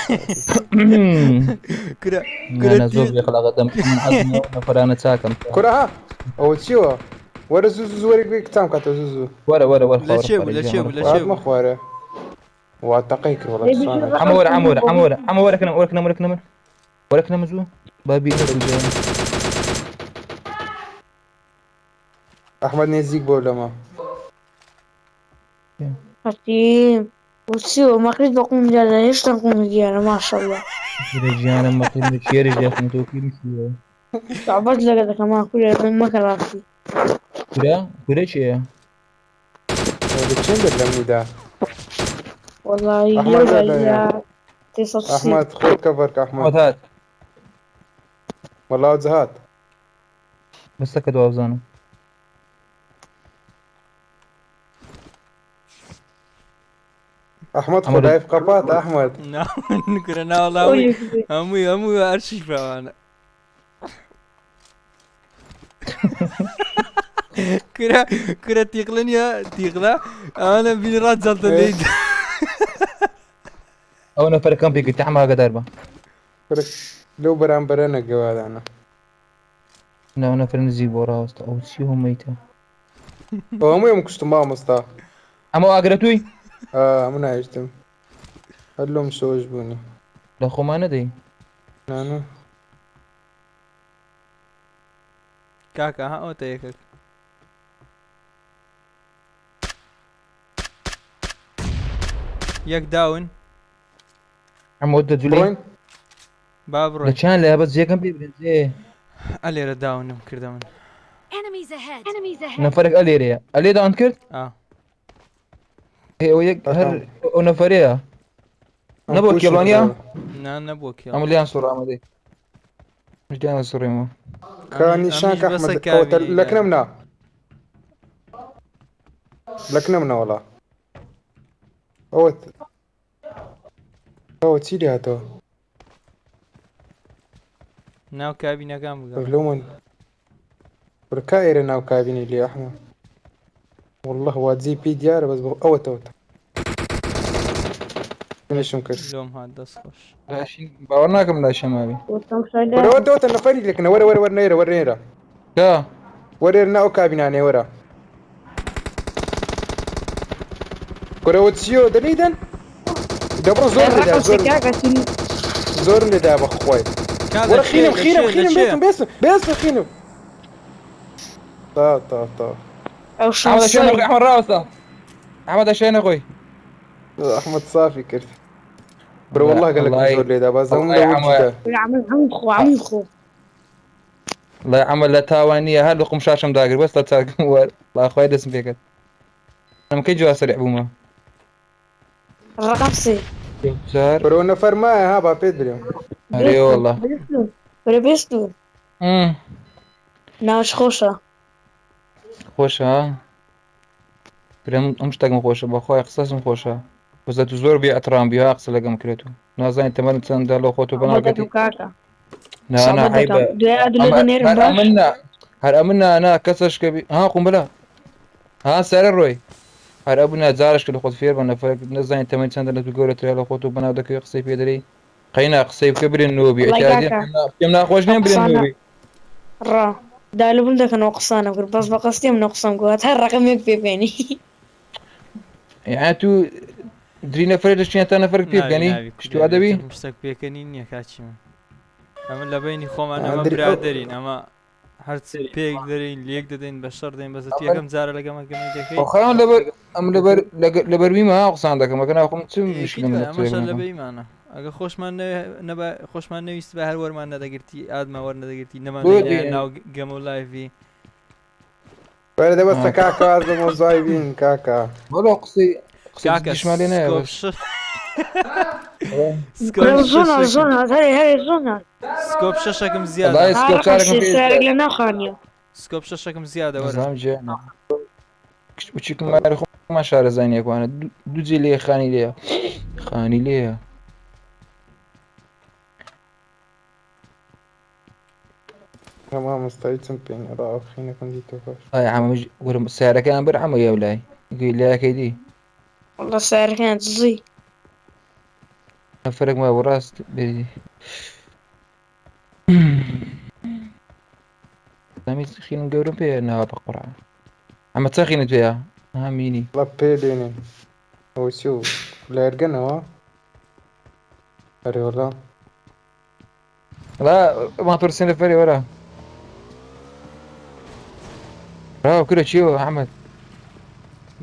كره انا زور بيخلق دم من عزمه نفرانا ساكن كره ها او تشيوا ورا زوزو زوري بيك تام كاتو زوزو ورا لا شيب لا شيب وهذا لا شيب مخواره واتقيك والله تصانع. عمو ورا كنا مزو بابي احمد نزيك بولا ما حكيم وتسيو ما قريت بقوم ديالا ليش تنقوم ديالا ما شاء الله. رجعنا ما قلنا شيرج يا اخي توكيل شو تعبت لك كمان كل ما كرهتي. كده شيء هذا تشين باللمني ده. والله أحمد يلا ولا يا 99. احمد خذ كفرك احمد هات والله زهات. بس تكد اوزانه احمد خذ في قفات احمد. كره انا والله امي ارشف انا كره تيقلن انا بين رات زلت الليل او انا فرق كم بيجي تعمل هذا دربه لو برام برنا جواد انا. انا فرق نزيب وراه او شي هم ميته هم يوم كشت ما مستا اما اقرتوي من عايشتم هلهم شو جبوني لا خو ما ندي انا كاكا ها او تيكك ياك داون عم ودد جولي وين باب روي لشان لا بس زي كم بيبرن زي اليرا داون كرداون Enemies ahead. انا فرق اليريا الي داون كرت هي ويك هر انا فريا نبغى كيلونيا نبوك يا عمل لي صورة عمدي مش جاي صورة ما كان نشانك احمد لكنا منا والله اوت سيدي هاتو ناو كابينا كام لومن بركاير ناو كابيني لي احمد والله واتزي بي ديار بس اوت ليش ممكن لوم هذا صخش لاشين باورناكم لا شمالي اوت انا فريق لك ورا نيرا لا ورا ناو كابيني انا ورا كروتسيو دليدن دبر زور لي دابا خويا ورا خينم بس خينم طا او احمد شنو احمد راسه احمد شنو اخوي احمد صافي كرت برو والله قال لك زور لي دابا زوم عمخو الله يعمل لا تاوانية هل قمشاشم داقر بس لا تاقم الله اخوي دسم فيك انا مكي جوا سريع بوما الرقم سي برو نفر ما ها با بيدريو اي والله بريبستو ناش خوشة خوش ها بريم مشتاق خوشه بخويا قصص خوشه بس تزور بي احترام بها اقصى لقم كريتو نازين تمن تسند له خوتو بناقتي لا انا عيبه هر امنا انا كسش كبي ها قم بلا ها سعر روي هر ابنا زارش كل خود فير بنا نازين تمن تسند له بيقول تري له خوتو بناقتك يقصي في دري قينا قصي كبر النوبي اعتادي كنا خوشنين بالنوبي را دالو بندا كان نقصان بس بقصتي من نقصان قوات هالرقم يكفي بيني يعني تو دري نفر دشتين تا نفر بيك يعني شتو ادبي مشتاق بيكنين يا كاتشي ئەمە لە بینی خۆمان ئەمە ئەندری، برادەرین ئەمە هەرچ پێک دەرین لێک دەدەین بە شەڕ دەین بەزە یەکەم جارە لەگەمە گەمەی دەکەی خۆیان ئەم لەبەر ویمە قسان دەکەم مەکە ناخۆم چ مشکلم ئەمەشە لە بەیمانە ئەگە خۆشمان نەویست بە هەر وەرمان نەدەگرتی ئادمە وەرنەدەگرتی نەمان ناو گەمە و لایڤی وەرە دەبەستە کاکە ئازم وەزای بین کاکە وەڵا قسەی کاکە دشمانی نایە زۆنا زۆنا هەرێ زۆنا سکۆپ شەشەکەم زیادە والله سكوب ساركم في سارێک لە ناخوانیە سکۆپ شەشەکەم زیادە وەرە نظام جانا وچيكم ما يرخو ما شعر زين يا اخوان دوجي لي خاني ليه تمام استعيد بين رأى خينا كنت توفاش هاي عم ورم سعره كان برعمه يا ولاي يقول لي كيدي والله سعر كانت زي فرق ما براس بري سامي خين نقولون بيه انها بقرعه عم تسخين فيها ميني لا بيديني هو شو لا يرقنا ها أري والله لا ما ترسين الفري ولا راو كده شيو احمد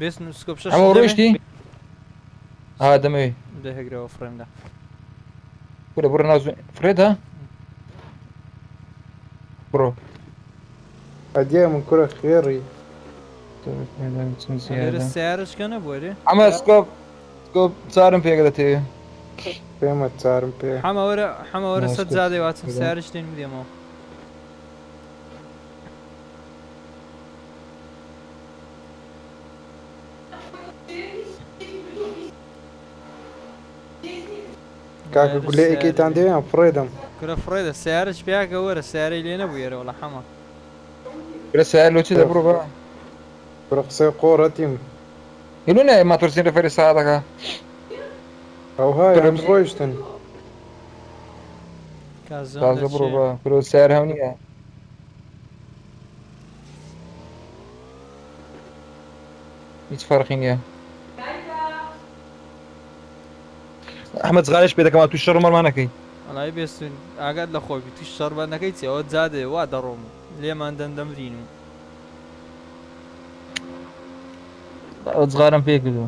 بێستن سکۆپ شەش عمو روشتي دمي دەهێگرەوە فڕێمدا كده برا ناز فريد ها برو أديه من كرة خيري لێرە سیارشکە نەبووە رێ عمل سكوب صارم في قدرتي بيما تسارم بيه حەمەوەرە سەد زادەی واتم سیارش دێن بدێمەوە كاكا قول لي إكيد عندي وين فريدم کورە فڕێدە سیارش پیاکە وەرە سیارەی لێ نەبوو ێرەوە لە حەمە كده سأل لو كده برو بقى برقصي قورتيم يلونا ما ترسين رفري ساعتك أو هاي هم رويشتن کازۆن لازم برو بقى كده سعر هونية هیچ فرقی نییە ئەحمەد زغالش پێ دەکەم توی شەڕمان نەکەی وڵای بێستون ئاگات لە خۆی توش شەڕبەر نەکەی چی ئەوە جادێ وا دەڕۆم لێمان دەمرین و زغارم پێ کردو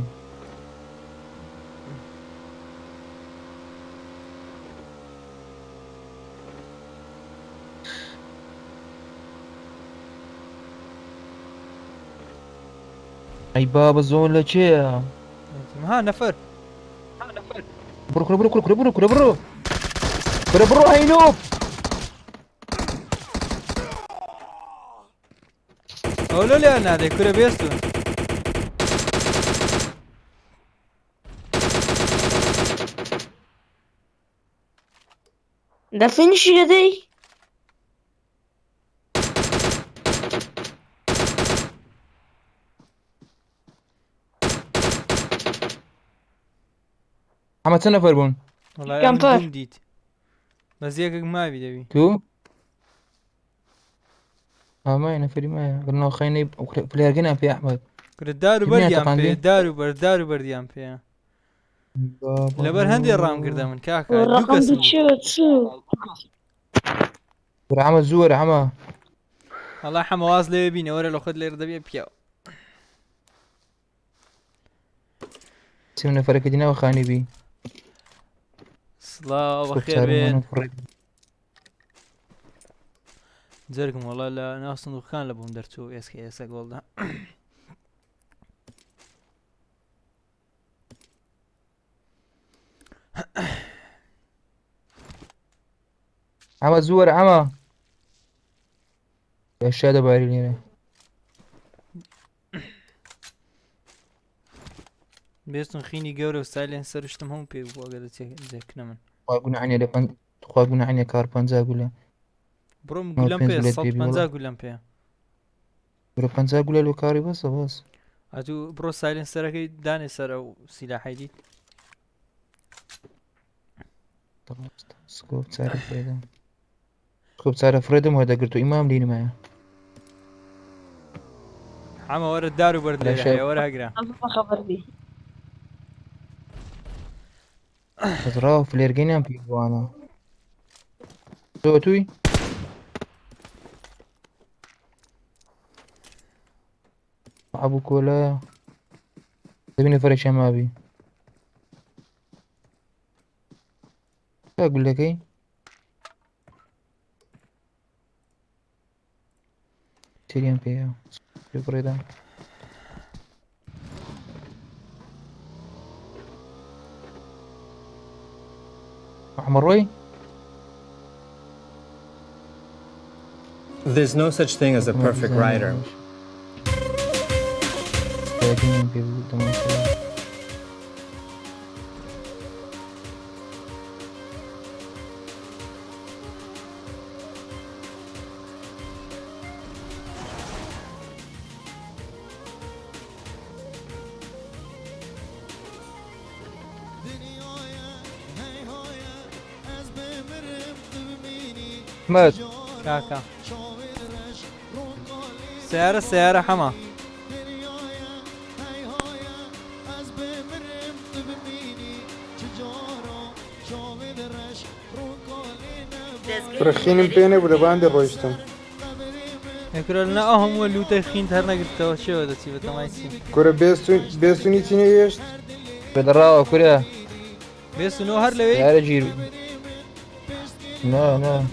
ئەی بابە زۆر لە چێە ها نەفەر برو برو برو برو برو برو برو برو برو هەینۆ ئەو لە لێیان نادێ کورە بێستون دەفێنیشی دەدەی ئەمە چەند نەفەر بوون وڵای کەمتر. ئەم دیت بەزیەکێک ماوی دەوی تو مای نەفەری مایە گەرنەوە خەینەی پلێرگەنیان پێ ئەحمەد کورە دار و ببینە بەردیان پێ تەقاندی؟ دار و بەردیان پێ لەبەر هەندێک ڕام کردە من کاکە دوو ڕقم کەسم چێ ئەمە زۆرە ئەمە وڵای حەمەواز لێ بینە وەرە لە خۆت لێرە دەبێ پیاوە چێم نەفەرەکە دینەوە خانی بی سڵاو بەخێر بێن جەرگم وڵا لە ناو سندوقەکان لە بووم دەرچوو ئێسکە ئێسە گۆڵدا ئەمە زۆرە ئەمە ئێشا دەباری لێرە بێستون خینی گەورە و سایلێن سەرشتم هەموو پێ بوو ئەگەر جێکنە من خواگوونە عینێ کار پەنجا گولە بڕۆم ما گولەم پێ پێنج لێت پێ 150 بیوڵە. گولەم پێ برە پەنجا گولە لۆ کاری بەسە بەس ئەتوو بڕۆ سایلێن سەرەکەی دانێ سەرە و سیلاحی دیت سکۆپ چارە فرێدە سکۆپ چارە فرێدەم وە دەگرت و ئیمام لینمایە حەمە وەرە دار و بەرد لێرە شەو. هەیە وەرە هەگرە خەبەر بی ڕاو فلێرگەنیان پێ بوانە توي ابو كولا تبيني فرق شمابي اقول لك ايه تيريان بيها شكرا ده احمر روي There's no such thing as a perfect rider. مات كاكا سيارة حما رخين بيني ولا باندي رويشتم يكرر لنا هم ولو تخين تهرنا قلت له شو هذا تي بتمايسي كورة بيستوني تيني يشت بدراوة كوريا بس انه هر لوي يا رجيل لا انا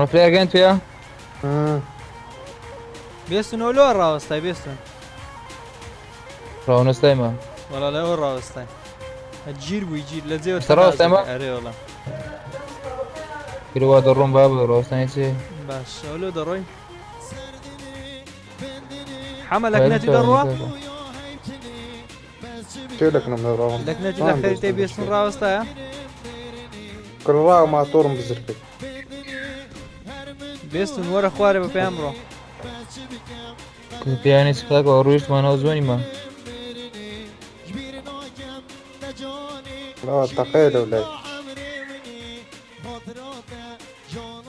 فلير جنت فيها بس انه لو راوستاي بس راهو نسليمة والله لا هو راوستاي تجير ويجير لا زي ترى راوستاي اري والله كيلو واد الروم بابا راوستاي سي بس اولو دروي حملك ناتي دروا شيلك نمر راهم لك ناتي دخل تي بس راوستاي كل راه ما طورم بزركي بس ورا خواري بفهمرو كنت يعني سكاك ورويش ما نوزوني ما لا تقيل ولا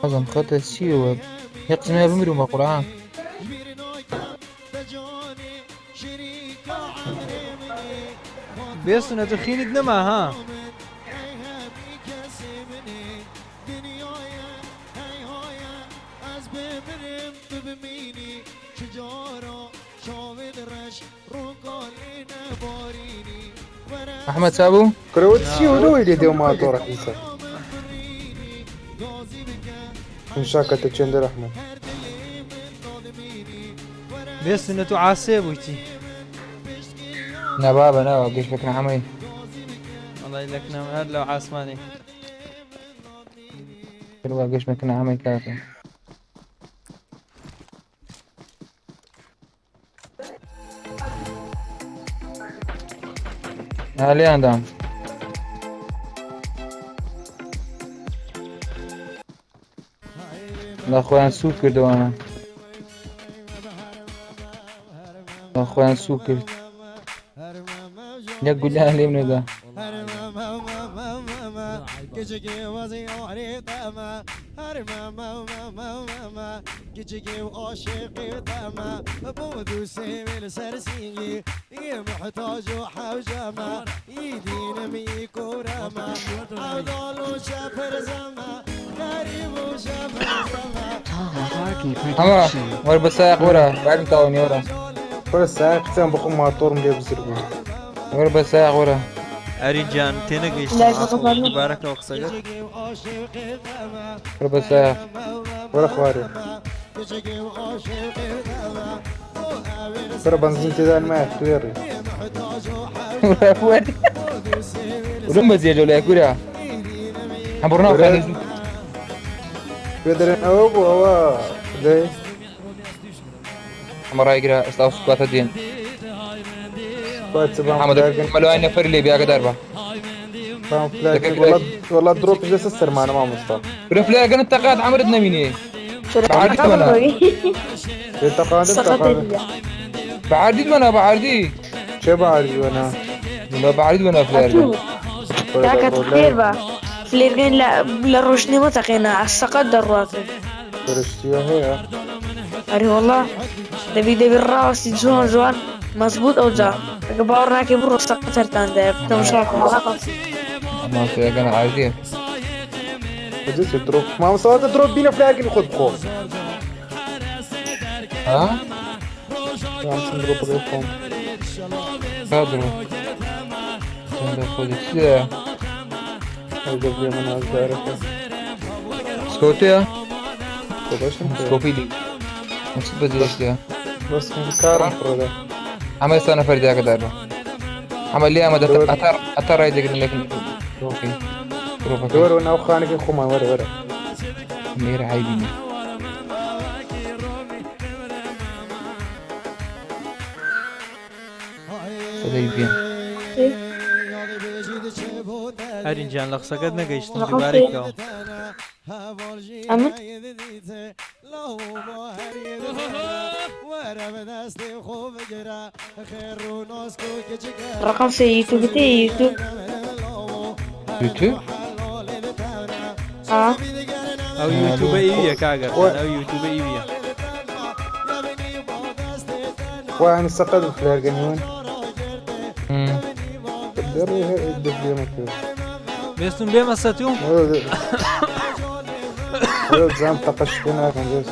أظن خطة سيوة يقسم يا بمرو ما قرآن بس انه تخين دنما ها أحمد سابو كروت سيو لو يدي ديو ما طور حيسا انشاكة تشند رحمة بس انه تعاسب ويتي نبابا نبابا قيش فكنا عمي الله يلك نعم هاد لو عاسماني كيلو قيش فكنا عمي كافي هالي عندهم الاخوان سوق كردو انا الاخوان سوق كرد يقول لها لي من ذا اما ور بساق ورا بعد مكوني ورا كل ساعة كتان بخم ما طور ملي بزركي ور بساق ورا اريجان تنقيش لا يتقبل. بارك الله وقصدك ور بساق ولا خواري ترى بنزين تدان معك تويري ورا فواري ولم بزيجو لا كوريا حمرنا فاني بيدرين اوبو هوا ليه حمرا يقرا استاو سكوات الدين سكوات سبعة محمد ملو عين نفر اللي بيا قدر با فاهم فلاك والله دروب جالس السر معنا ما مصطفى رفلا كان التقاد عمرتنا ميني بعردي منا يتقاعد بعردي شو بعرف انا لا بعردي منا فلير ذاك الخير با فليرين لا روشني ما تقينا السقط درواتي فرشتي هي أري والله دەبی ڕاستی جوان جوان مەزبوط ئەو جا ئەگە باوەڕ ناکەی بڕۆ سەقەتەرتان دەیە تەماشاکەم ما في أنا عادي بديت دروب ما صارت دروب بينا في الاكل خذ بخور ها عم تضرب بخور قادر عندك خذ كذا هذا بيا من هذا سكوتيا باش سكوبيلي مش بدي اشتيها بس من كارم فردا عمل سنة فردي أقدر عمل لي أمد أتر رايد يقدر لكن روكي دور وانا وخانك الخمان ورا مير عيبيني صدق بيان هەرینجان لە قسەکەت نەگەیشتم دووبارێکەوە ئەمن ڕقم سێ یوتیوب تێ یوتیوب يوتيوب ئەو یوتیوبە ئیویە کاگەر ئەو یوتیوبە ئیویە وانا سقط في الارجنيون دري الدبليو مكتوب وێستم بێمە سەتیوم هذا زعما طقش فينا كان جالس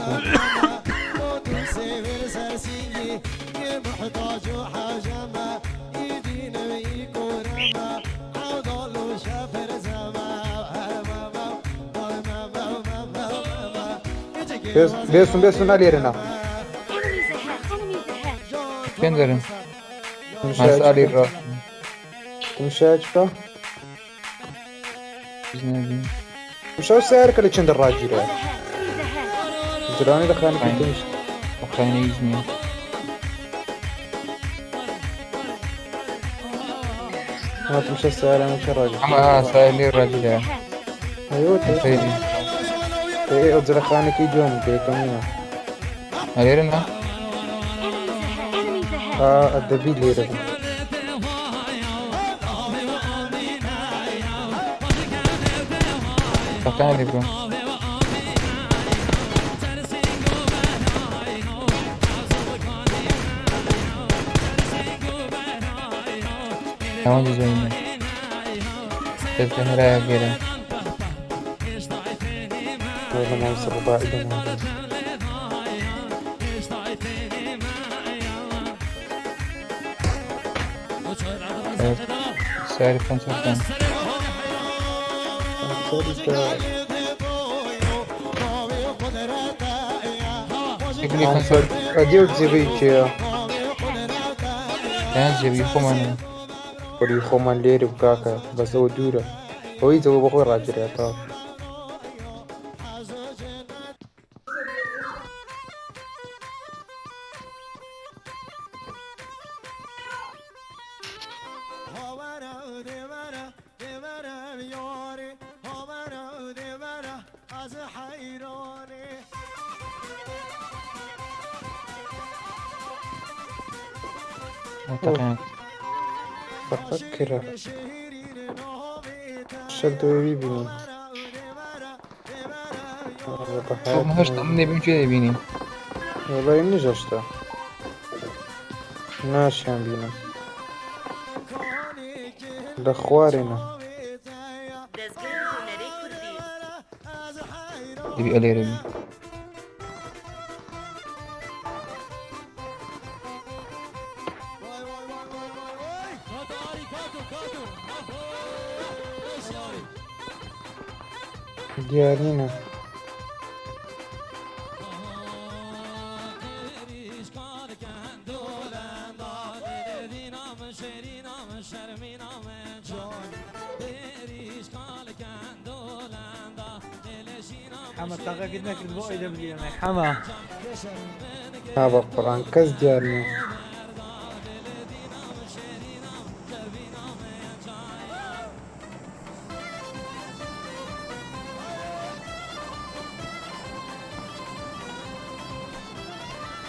بيسون علي رنا Enemies ahead. Enemies ahead. فين درن مسألة الرا مشاهد شو بزنادي مشاو سعرك اللي عند الراجل Enemies ahead. جراني دخلني طيب. كنت وخليني يزني ما تمشي السعر انا مش الراجل سائل لي الراجل يا ايوه خيري ايه ادزر خانك يجون كم علينا Enemies ahead. الدبيل لي رجل فكان لي برو كمان جزء تبقى هرايا كده والله ما يصير رباعي سعر 5 شكلي 5 اديو تزيبيتي كان جيبي خمانه وري خومان ليري بكاكا بس هو دورة هو يزوي بخور راجل يا طاب منطقة بفكر شلت بيبيني ما هوش طمني بمشي يبيني والله إني جشته ماشي عم بينا لخوارنا يبي عليه ربي ديارينا حما تاقا قد نكرد بوئي دبليو حما هذا القرآن كز ديارنا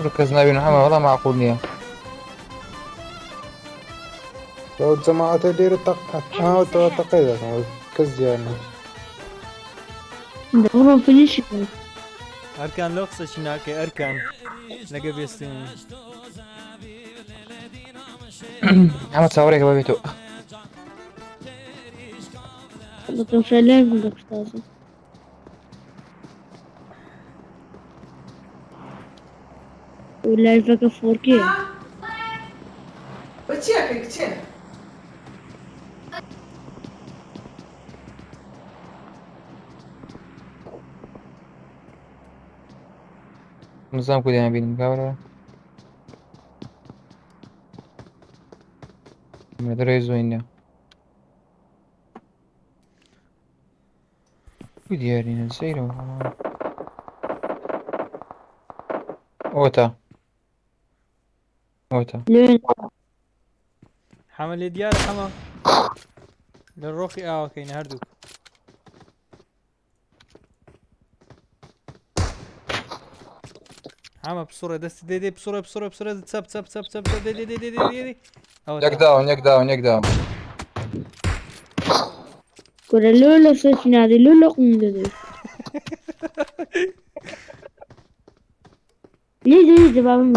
ركزنا بين محمد والله معقول نيا لو جماعة دير تو تقيدة كز ديارنا دورهم فينيش ئەرکان لەو قسەشی ناکەی ئەرکان لەگە بێستن ئەمە چاوەڕێکە بێتەوە بەتەم شەلای بوو لە پشتازە و لایڤەکە فۆرکێ بچیەکەی کچێ نزام کودیان بینم گاورە مدرەی زۆینە کوی دیارینە سەیرەوە ئۆتە ئۆتە لێن حەمە لێ دیارە حەمە لە ڕۆخی ئاوەکەین هەردوو حەمە پسوڕە دەستی دێ پسوڕە پسوڕە پسوڕە چەپ چەپ چەپ چەپ دێ دێ دێ دێ دێ یەک داون یەک داون یەک داون کورە لۆ لە سەرچی نادەی لۆ لە قوم دەدەی لێ بابم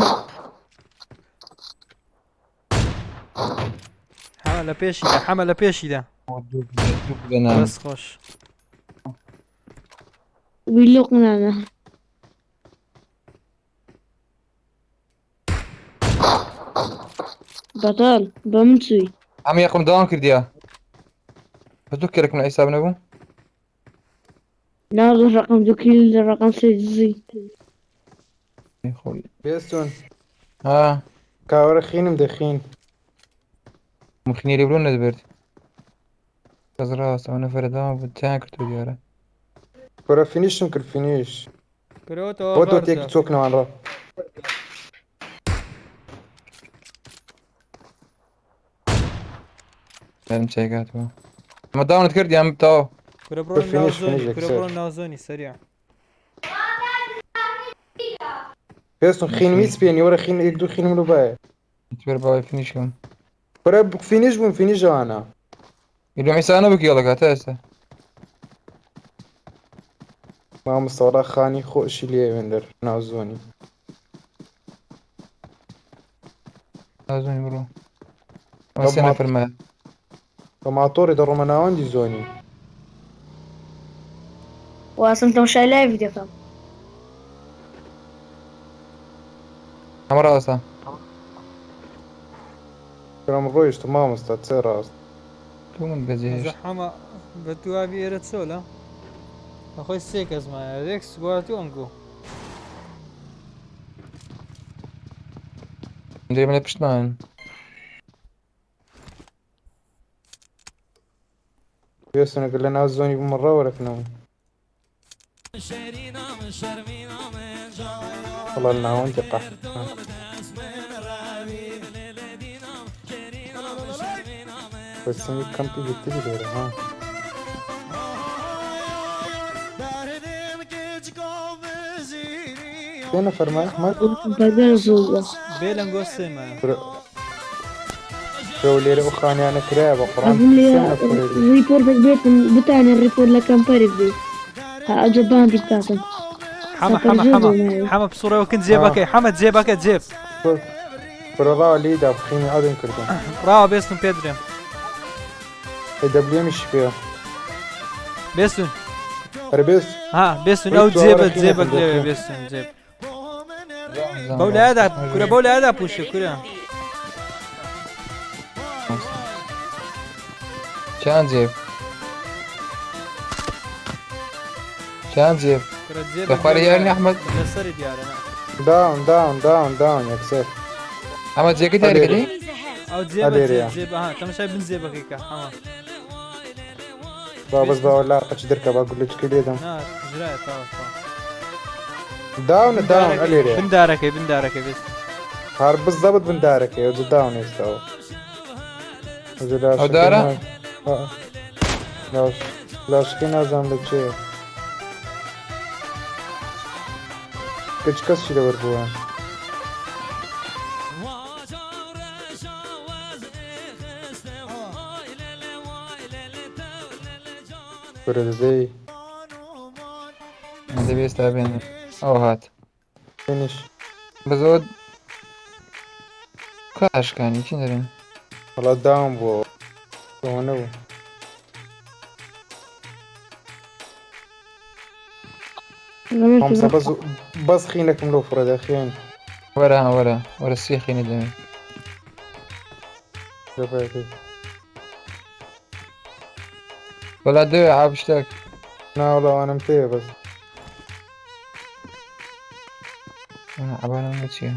حەمە لە پێشیدا حەمە لە پێشیدا بەس خۆش وی لۆ قنانە بەتاڵ بە من چووی ئەمە یەقم داوام کردیا بە دوو کێرەکم لە حیساب نەبوو نازە ڕقم دوکیل لە ڕقم سێ دزی بێستون ها کاوەرە خینم دەخین مخنیری بڕۆ نەدەبێت کەس ڕاست ئەو نەفەرە داوام بوو تیان کردو دیارە کورە فینیشم کرد فینیش کرەوەتەوە بۆ تۆ تێکی چۆکنەوان ڕۆ یارم چایکاتەوە ئەمە داونت کردی ئەم تاوە کرە بڕۆ فینیش ناوزۆنی فینیش کرە بڕۆ ناوزۆنی سەریع بێستون خینم هیچ پێنی وەرە خین یەک دوو خینم ڕووبایە بەر باوای فینیشکەم کورە فینیش بووم فینیش جوانە ئیلۆ حیسانە بکە گێڵەکە تا ئێستا مامۆستاوەڕا خانی خۆشی لێوێندەر ناوزۆنی نازۆنی بڕۆ ئەمە سێ نەفەرمایە بە ماتۆڕی دەڕۆمە ناوەندی زۆنی واسم تەماشای لایڤی دەکەم ئەمە ڕاستە کرام ڕۆیشتە مامۆستا چێ ڕاست تۆ من بەجێهێشت زەحەمە بە دوابی ئێرە چۆلە بەخۆی سێ کەسمایە رێکس گواتی ئەنگۆ دێمە لە پشتمان بێستونەکە لە ناو زۆنی بوومە ڕاوەرەکەنەوە وەڵا ناوەندی قەح بەسمی کەمپی گرتری لێرە ها پێ نەفەرمای ئەحمەد بەگەر زۆر بێ لەنگۆ سێمایە پێ لێرە ئەو خانیانە کرایە بە قوڕان ئەبوو لێ ریپۆرتێک بێتم بتانێ ریپۆرت لە کەمپەرێک بێ ئەجە باندی بکاتم حەمە حەمە حەمە حەمە پسوڕەوە کن جێبەکەی حەمە جێبەکە جێب کورە ڕاوە لێدا بخینی ئادەم کردم ڕاوە بێستم پێ درێم دەبلێمیش پێ بێستون هەر بێست ها بێستون ئەو جێبە جێبەک لێوێ بێستون جێب بەو لایەدا کورە بەو لایەدا پوشە کورە چیان جێب چیان جێب کورە جێبە دەخوارە یارنی ئەحمەد لەسەری دیارە داون داون داون داون یەکسەر ئەمە جێگەی دیاریکردی Enemies ahead. ئەو جێبە هەلێرەیە. جێبە ها تەماشای بن جێبەکەی کە حەمە بابەس باوە لاقەچ دەرکە با گولەچکە لێدەم نا ژرایە تاوە داونە داون ئەلێرێ بندارەکەی بندارەکەی بێست هەر بزەبت بندارەکەی ئەوجە داون ئێستاوە ئەو دارە؟ لاشکی نازانم لە چێ کەچ کەسی لەوەر بووە وەرە دەدەی دەبێ ئێستا بێنێ ئەو هات فينيش بەزەوە کاشکانی چی دەرێن والله داوم بو هو نبو خمسة بس خينكم لو فرد أخيان وەرە سێخینی دەمێ شوفي وەلا دوێ ئابشتێک لا والله أنا متيه بس عبانە چییە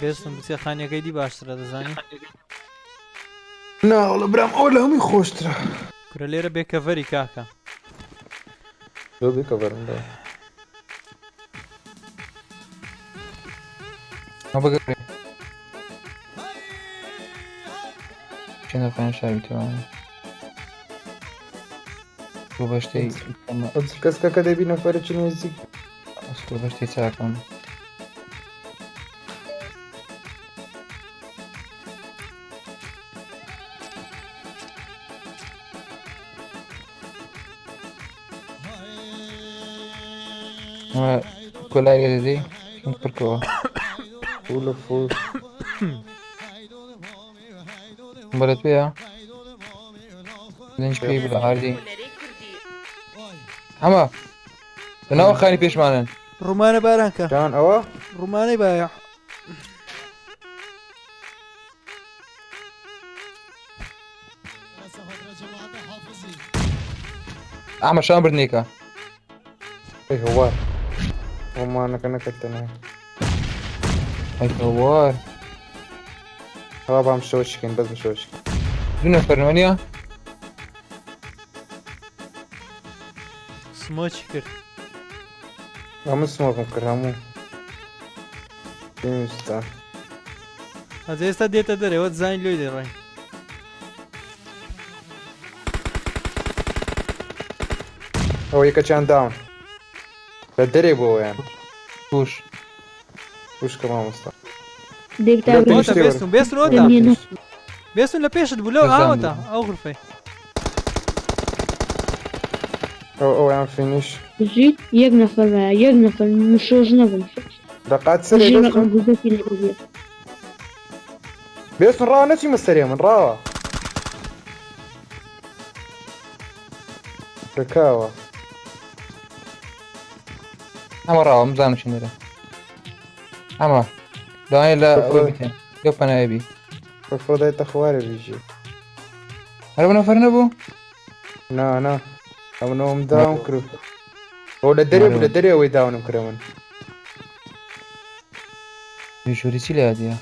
بێستم بچێ خانیەکەی دی باشترە دەزانی لا والله برام أول هم يخوشترا کورە لێرە بێکەڤەری کاکە لو بي كفر لا ما بگەڕێ چێنە فیان شاوی توانە تۆ بەشتەی كاس كذا بينا فرق نزيك تۆ بەشتەی چاکەم کۆلای لێ دەدەی پڕکەوە فول فول بەرەت پێیە لەنج پێی بە هاردی ئەمە لەناوە خانی پێشمانن ڕوومانە بارانکە كان أوا ڕوومانەی بایە ئەمە شان برنێکە إيه هو وما أنا كنا كتنا ئەیوار هوا بام شوشكين بس بشوشك دوو نەفەرمەنیە سمۆچی کرد هم اسمه كرامو فيمستا ئەجە ئێستا دێتە دەرێوە زین لۆی دەڕێن هو يكاتشان داون بدري بو يعني توش وش كمان مصطفى ديك لا، تاع ئۆتە بێستم بێستن ئۆتە منين بێستن لە پێشت بوو لەو ئاوەتە ئەو غرفەی او يعني فينيش جيت يق نفر مش نبل دقات سريع جينا بس قبل في الأولى بس من راها نفسي مستريا من راها ركاوة ئەمە ڕاوە مزانم چی نەرە ئەمە داوای لە ئەوە بتێن لێ پەنایەبی المفروض هاي تخواري بيجي هەر بە نەفەر نەبوو نا او نوم داون كرو هو للدري وي داون كرمن بێژووری چی لە یادیە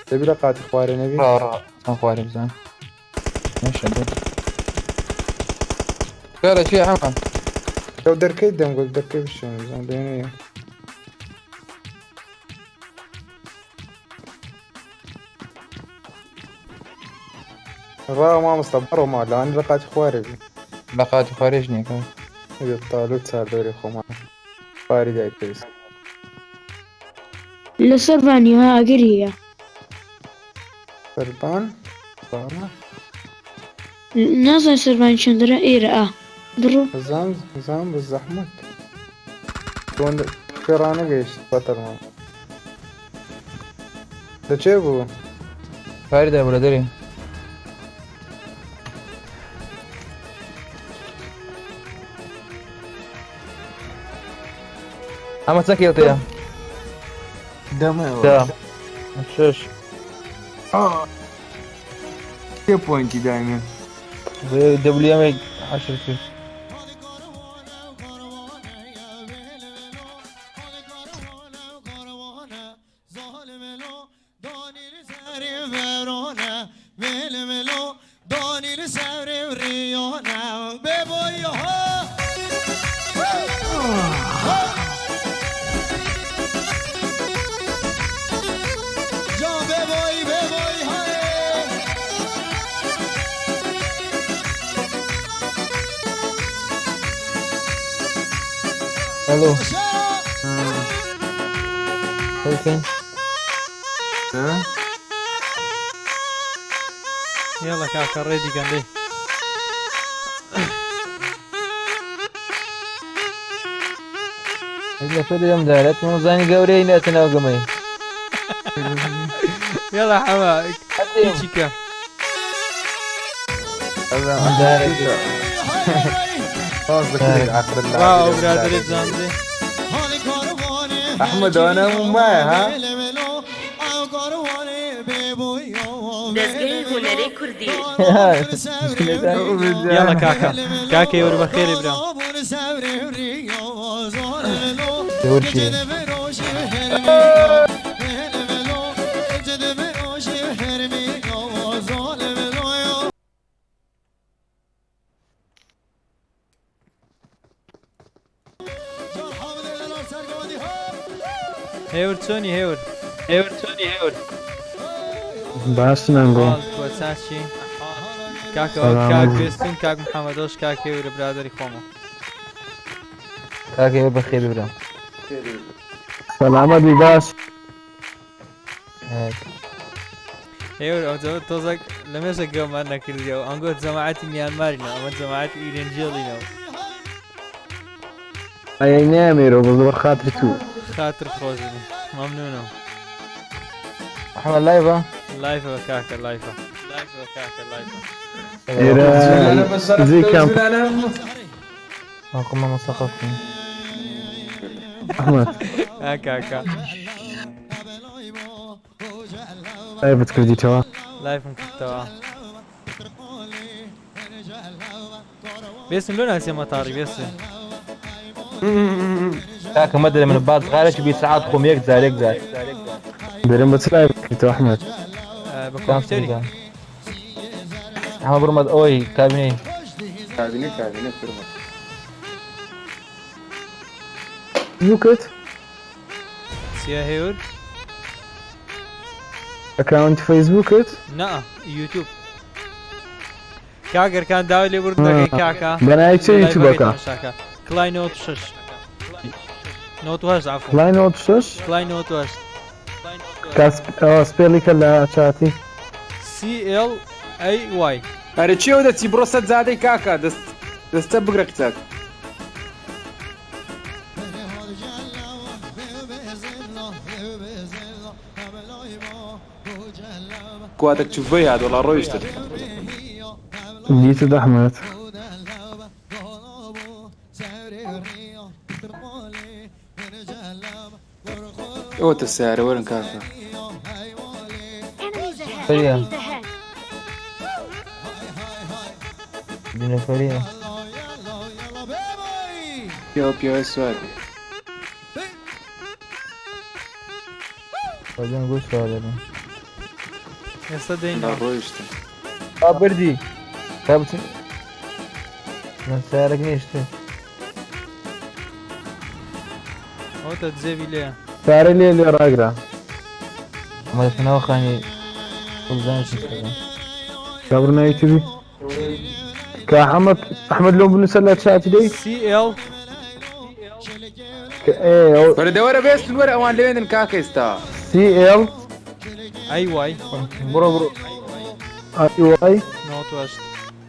تبي لقات خواري نبي چەند خوارێ بزان کارە چی ئەمە لو دركي دم قلت دركي بشون زين بيني الراو ما مستبر ما لان لقات خواري بي لە قاتی خوارێژ نییە کار إذا طالوت صار دوري خو خواري جاي كويس لسرباني ها قرية سربان صار نازل سرباني شندرا إيرا برو زام بالزحمة كون كرانا جيش بطل ما ده چه کاری دا بۆ لە دەرێ ئەمە چەند کێڵتەیە دمه شش كي بوينتي دايما دەبلیەمە عشر کرد Hello. Okay. یاڵە کاکە ڕێدی گەندەی إلا فدي يوم دارت موزاني قوري ناتنا وقمي يلا حما كيتشيكا قصدك ليك عقد الله واو برادر زاندي احمد وانا معي ها دەستگەی هونەرەی کوردی يلا كاكا كاكا يوري بخير ابراهيم تورشي هيور توني هيور باش نقول كوتساشي كاكا كاك بيستون كاك محمدوش كاك يوري برادري خومو كاكي بخير برام سلامت باش هيور او توزك لم يسق يوم انا كرديو انقول جماعتي ميانمارينا اما جماعتي ايرنجيلينا اي ناميرو بزور خاطر تو خاطر خوزني ممنونة محمد لايفا لايفا كاكا لايفا كاكا لايفا زي كم أقوم ما سقطني احمد كاكا اي بتكردي توا لايف مكتوا بيسم لونا سيما طاري بيسم كاكا مدري من بعض غارش بيساعد خوم يك زار درين بتلاعب تو احمد بكمبيوتري أحمد برمد أوي كابيني كابينة فرمة فيسبوكت سيا هيور اكاونت فيسبوكت نا يوتيوب كاكر كان داولي بردك كاكا بنايتش يوتيوبكا كلاي نوت شش نوت واش عفوا لاين اوتشش كلاي نوت واش كاس سبيلي كلا شاتي سي ال اي واي هاري تشيو دتي بروست زادي كاكا دست بقرقتك كوادك تشوفي هذا والله رويشتك جيت احمد اوت السعر وين كاكا Enemies ahead. فريق Enemies ahead. دين فريق يا اسود بعدين نقول سؤال يستدين رويشتك بردي ثابت من سعرك نيشتي اوتا تزيفي ليه ساري لي اللي راقرا ما تناو خاني كل زين شكرا كابرنا يوتيوبي احمد لو بنسلات شاتي دي سي ال ايه ورا ورا بيست ورا اوان لين كاكا يستا سي ال اي واي برو اي واي نوت واش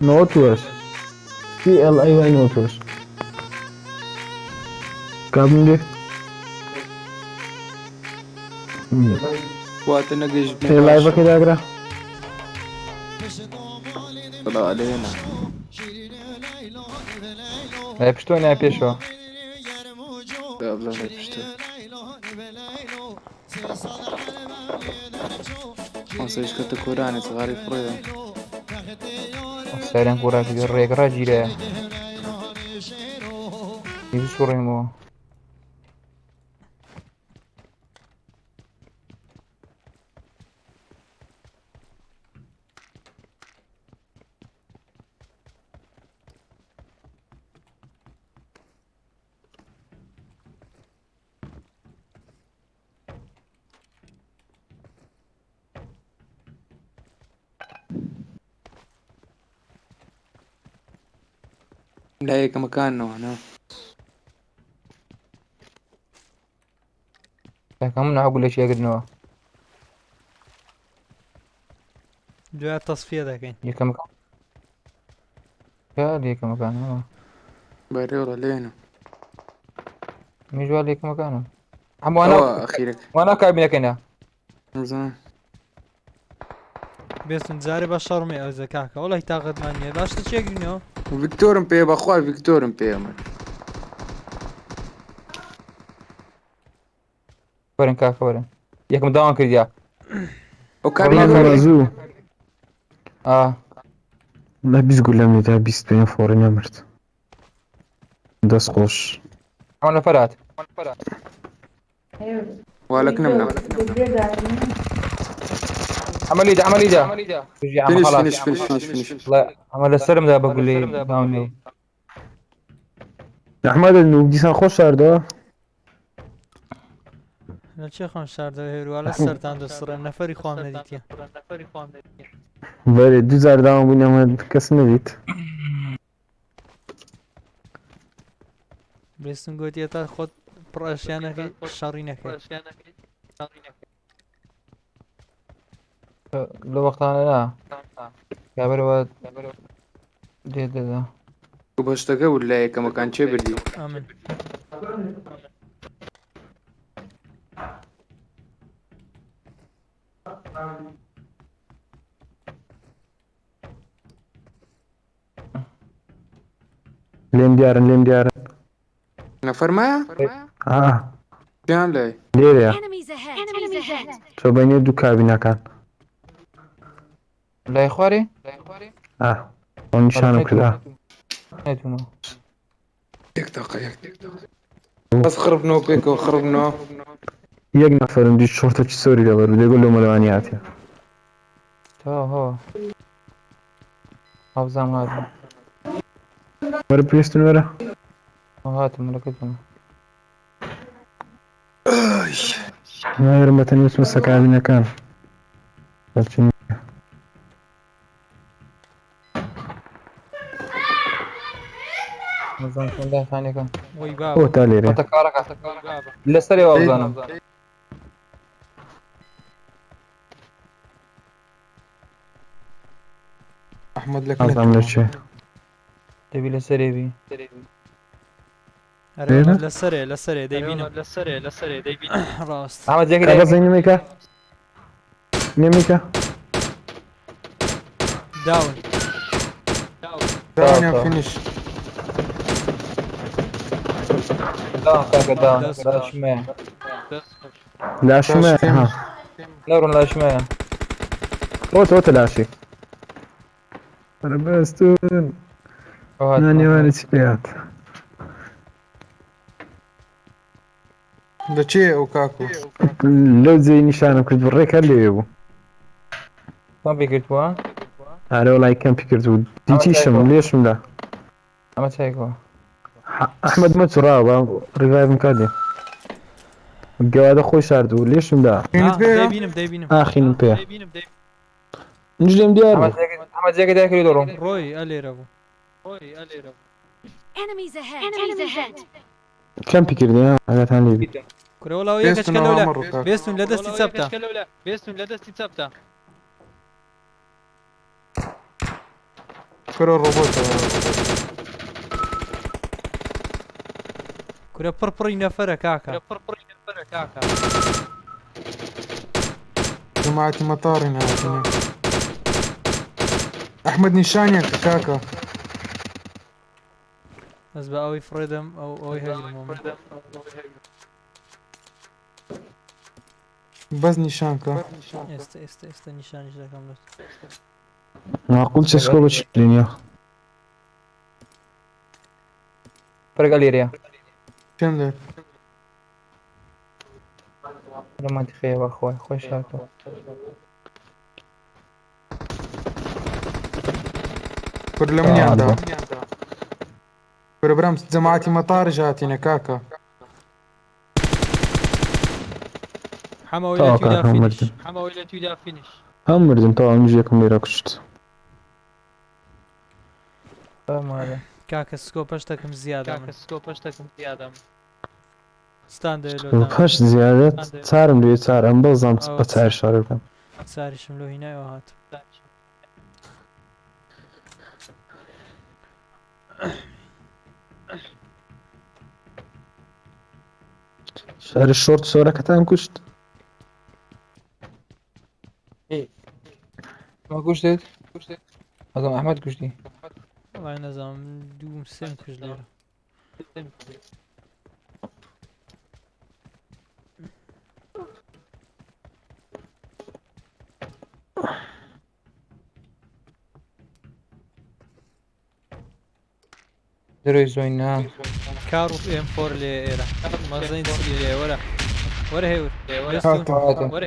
نوت وش سي ال اي واي نوت وش كابن واتنا قيش ايه لايفا كده اقرا طلع علينا لا بشتوني يا بيشو لا بلا لا بشتو ايش كنت كوراني صغاري فريا سعرين كوراك الريك راجيرا يبشو ريمو لا هيك مكاننا هنا كم نعقول ليش يقدنوا دو التصفية ذاكين يكم مكان قال يكم مكان باري ورا لينا ميجوا لك مكانه عم وانا أو أخيرك وانا كابينك هنا زين بێستن جارێ بە شەڕمی ئەوزە کاکە وڵی تااقەتمان نییە باشتە چێگرینەوە فيكتورم بيه بخوال فيكتورم بيه ورن كاكا ورن ياكم داون كرديا وكابي والله كابي بازوو اه بیست گولەم لێدا 25 فۆڕی نەمرد دەست خۆش عملنا فرات ولك نمنا عمل ايده تجي عم فينيش خلاص فينيش فينيش فينيش فينيش لا عمل السرم ده بقول لي داون ئەحمەد نوک دیسان خۆش شاردەوە لە چێ خۆم شاردەوە هێروە لە سەران دەسڕێن نەفەری خۆم نەدیتە بەێ 2000 داوام بووین ئەمە کەس نەدیت بێستن گوتی تا خۆت پڕەشیانەکەی شەڕی نەکەی لو وقت انا لا قابل واد ده وبشتكى ولا كما كان شبردي ئەمن لێم دیارن نفر ما كان لي لێرەیە Enemies ahead. Enemies ahead. تۆ بەینێ دوو کابینەکان لا يا خواري ئەو نیشانم کردا نيتو يك دقيقة بس خربنا بيكو خربنا یەک نەفەرم دی شۆرتەکی سۆری دەبەر و دێگۆ لە مەلەوانی هاتیە هو حافظام هذا وەرە پێستن وەرە هات ملكتهم نایرم بەتەنی وچمە سە کابینەکان بەڵچین نظام كله ثاني كان وەی ئەو بابە تا لێرە تكارك لسري وابزانم أحمد لك ئازام لە چێ تبي لسري بي ئەرێ لەسەرێ دەیبینم ڕاست عمل زي کاکە كده زەنگ نێمیکە نێمیکە داون داون فينيش داون كاكا داون لا شمية لاشمە ها نورن لا شمية ئۆتە لاشی وەرە بەستون نانێوانە چی پێات دچي أو كاكو لەو جێی نیشانم کرد بڕێک هەر لێوێ بوو ما بيقلتوا ئارە وڵای کەمپی کرد و دیتیشم لێشمدا عمل شايكوا ئەحمەد مەچڕاوە ڕیڤایڤم کادێ گەوادە خۆی شارد و لێشمدا دەیبینم ئاخینم پێ نج لێم دیار بوو عمل زي كده ياكل يدورهم ڕۆی ئەلێرە بوو Enemies ahead. Enemies ahead. کەمپی کردی ئەگەتان لێبی کورەوەڵاو یەکەچکە لەولە بێستون لە دەستی چەپتە كرة الروبوت کورە پڕپڕی نەفەرە کاکە جماعة مطار هنا أحمد نشانك كاكا بەس بە ئەوەی فڕێدەم ئەوەی هەگرمەوە بس نشانك ئێستا نیشانیش دەکەم معقول چسکۆ بە چلینیا فرق اليريا كم لك لما تخيب اخوي خوش هاتوا كرة لمن عندها كرة برمس جماعة مطار جاتنا كاكا حەمەوەی لە تودا فینیش هەم مردم تەواو منیش یەکم لێرە کوشت فاهم هذا کاکە سکۆپەش دەکەم زیادە ستان پەش زیادەت چارم لێ چار ئەم بەڵزام بە چار شار بکەم چاریشم لۆ هینایەوە هات شهر الشورت سورة كتان كشت. ما كشتت أظن أحمد كشتي والله نظام دوم سم كجليرة. دري زوينا كارو ام 4 لإيرا مازين سلي ولا هيور هاتو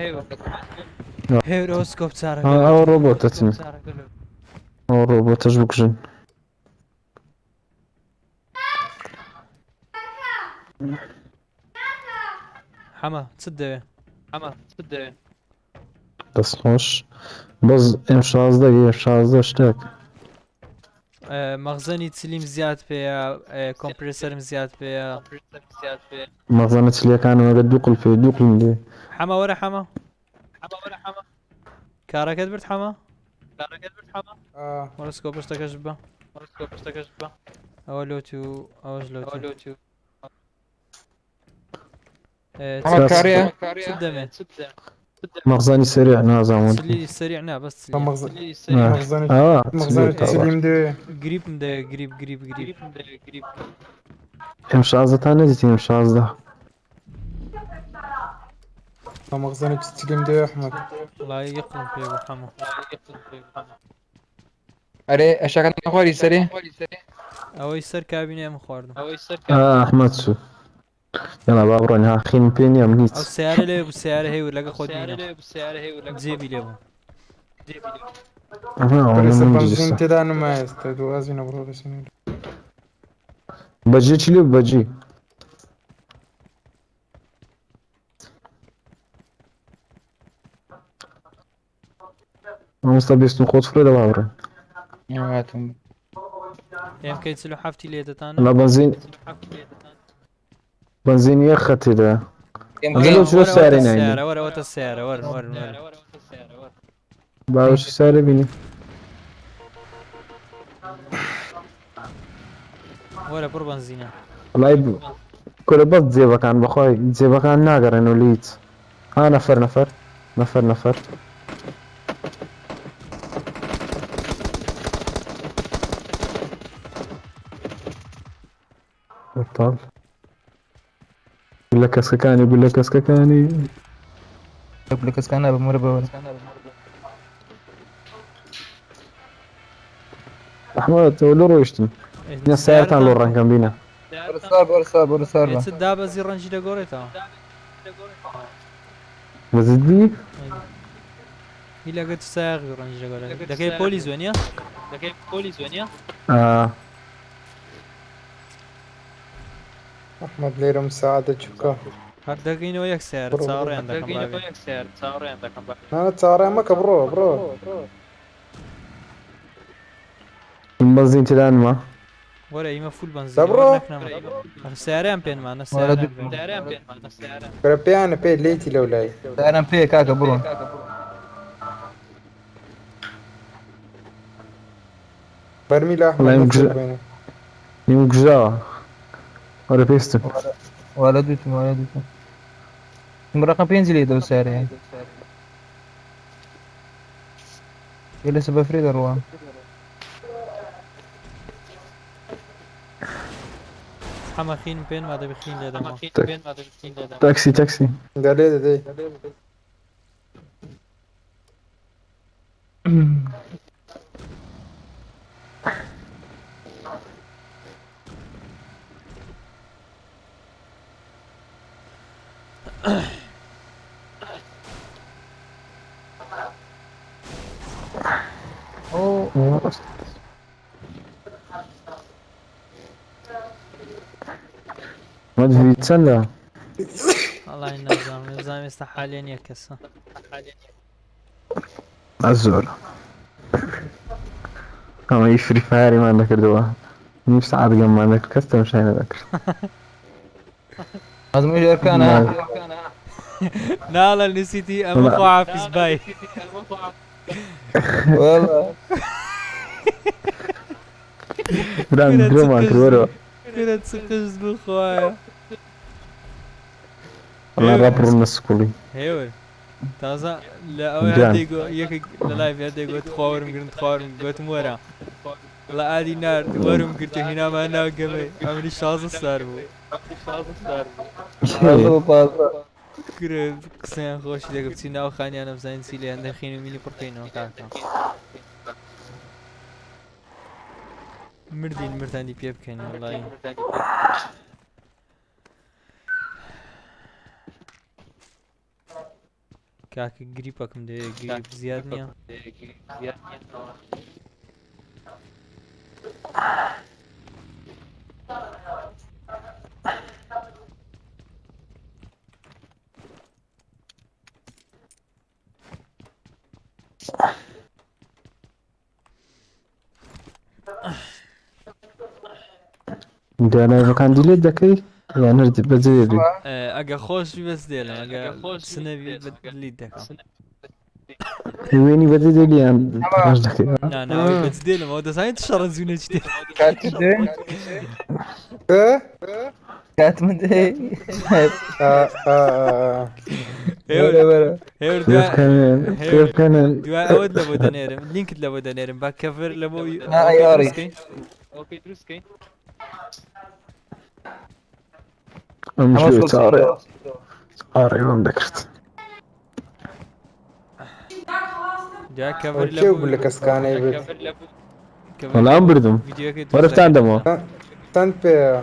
هيور اوسكوب تسارة أو روبوت تتم. أو روبوت تجبك جن. حما تصدق بس خوش. بز ام 16 اشتاك. مخزني تسليم زياد فيها كومبريسر زياد فيها. ما ظنيت لي كان دوق في دوق لي. حما ورا حما كارك ادبرت حما ورا سكوب اشتاك جبا اولوتو اوجلوتو أحمد كاريا تصدمي مخزني سريع نازم. تسلي سريعنا بس تسلي مخزن تسليم دي قريب مدا قريب ام 16 تاني زيتي ام 16. مخزن تسليم دي احمد. الله يقلم في ابو حما. أري أشاكن أخواري سري او يسر كابينه مخواردم احمد سو. يلا بابروني ها خين بيني او امنيت. السيارة ليه بالسيارة هي ولا خود مينا جيبي ليه بس انا بنزين من تدا ما يستد وازين برو بسنين. بجي تشلي بجي. مستبيس نخوض فريدة بابرون. نعماتهم يمكن يتسلو حافتي ليه تتانا لا بنزين يختي ده. يمكن شو سعرين عندي؟ ورا السيارة ورا باوش سعر بيني. ورا بر بنزينة والله كل بس زيبك عن بخوي زيبك عن ناقر انه ليت. ها نفر بطل. يقول لك اسككاني. قبل كان بمر بول احمد تقول له روشتم. ناس سيارتان لو رانكم بينا. برصار يتصدى بزي رنجي دا قوريتا بزدي إلا قد ساغ رنجي دا قوريتا دكي بوليس وينيا احمد ليرة مساعدة شكا. هردقين وياك سيارة تصاوري عندك انا تصارع ما برو. البنزين تلان ما. ورا يما فول بنزين دبرو. السيارة ام بين معنا السيارة كربيان بي ليتي لولاي. أنا في كاكا برو برمي لا والله احمد يمكن يمكن ولا بيستم. ولا دوتو مرقم بينزل يدو سعر يعني يلا سبب فريد روان حما خين بين ما دبي خين لدما تاكسي. قال دي ما تبي تسلى. الله النظام يستحالين يكسر الزول. اما يفري فاري ما عندك دواء. نفس عاد ما عندك كستم شيء ذاك. لازم يجي أركان لا نسيتي أما قاعة في سباي والله برام كرو. كده تسقز بالخوايا والله رابرون سكولي هێور تازە لە ئەوەی گیان. هەندێک یەکێک لە لایڤ هەندێک گوت خواوەرم گرن خواوەرم گوتم وەرە لە ئادی نار وەرم گرتە هینامان ناگەمێ ئەمری 16 سار بوو کرێ قسەیان خۆشی دەگە بچی ناو خانیان ئەبزانین چی لێیان دەخین و مینی پڕکەینەوە کاکە مردین مردانی پێ بکەین وەڵی کاکە گریپەکەم دەوێت گریپ زیاد نییە دیانایەکان دیلێت دەکەی یان هەر بەجێ بێ ئەگە خۆشی بەس دێڵم ئەگە سنەوی لیت دەکەم وێنی بەجێ دێلیان باش دەکەی ناناوی بەس دێلم ئەو دەزانیت شەڕە زوونە چ دێ كانت من ايه هێور كيف كان دوای ئەوەت لە بۆ دەنێرم لینکت لە بۆ دەنێرم با کەڤر لە بۆ اي اري امشي تاري اري وام دكرت دوای کەڤر لە كيف بۆ بقول لك اسكاني بيت والله بردم عرفت عندمو تنت بي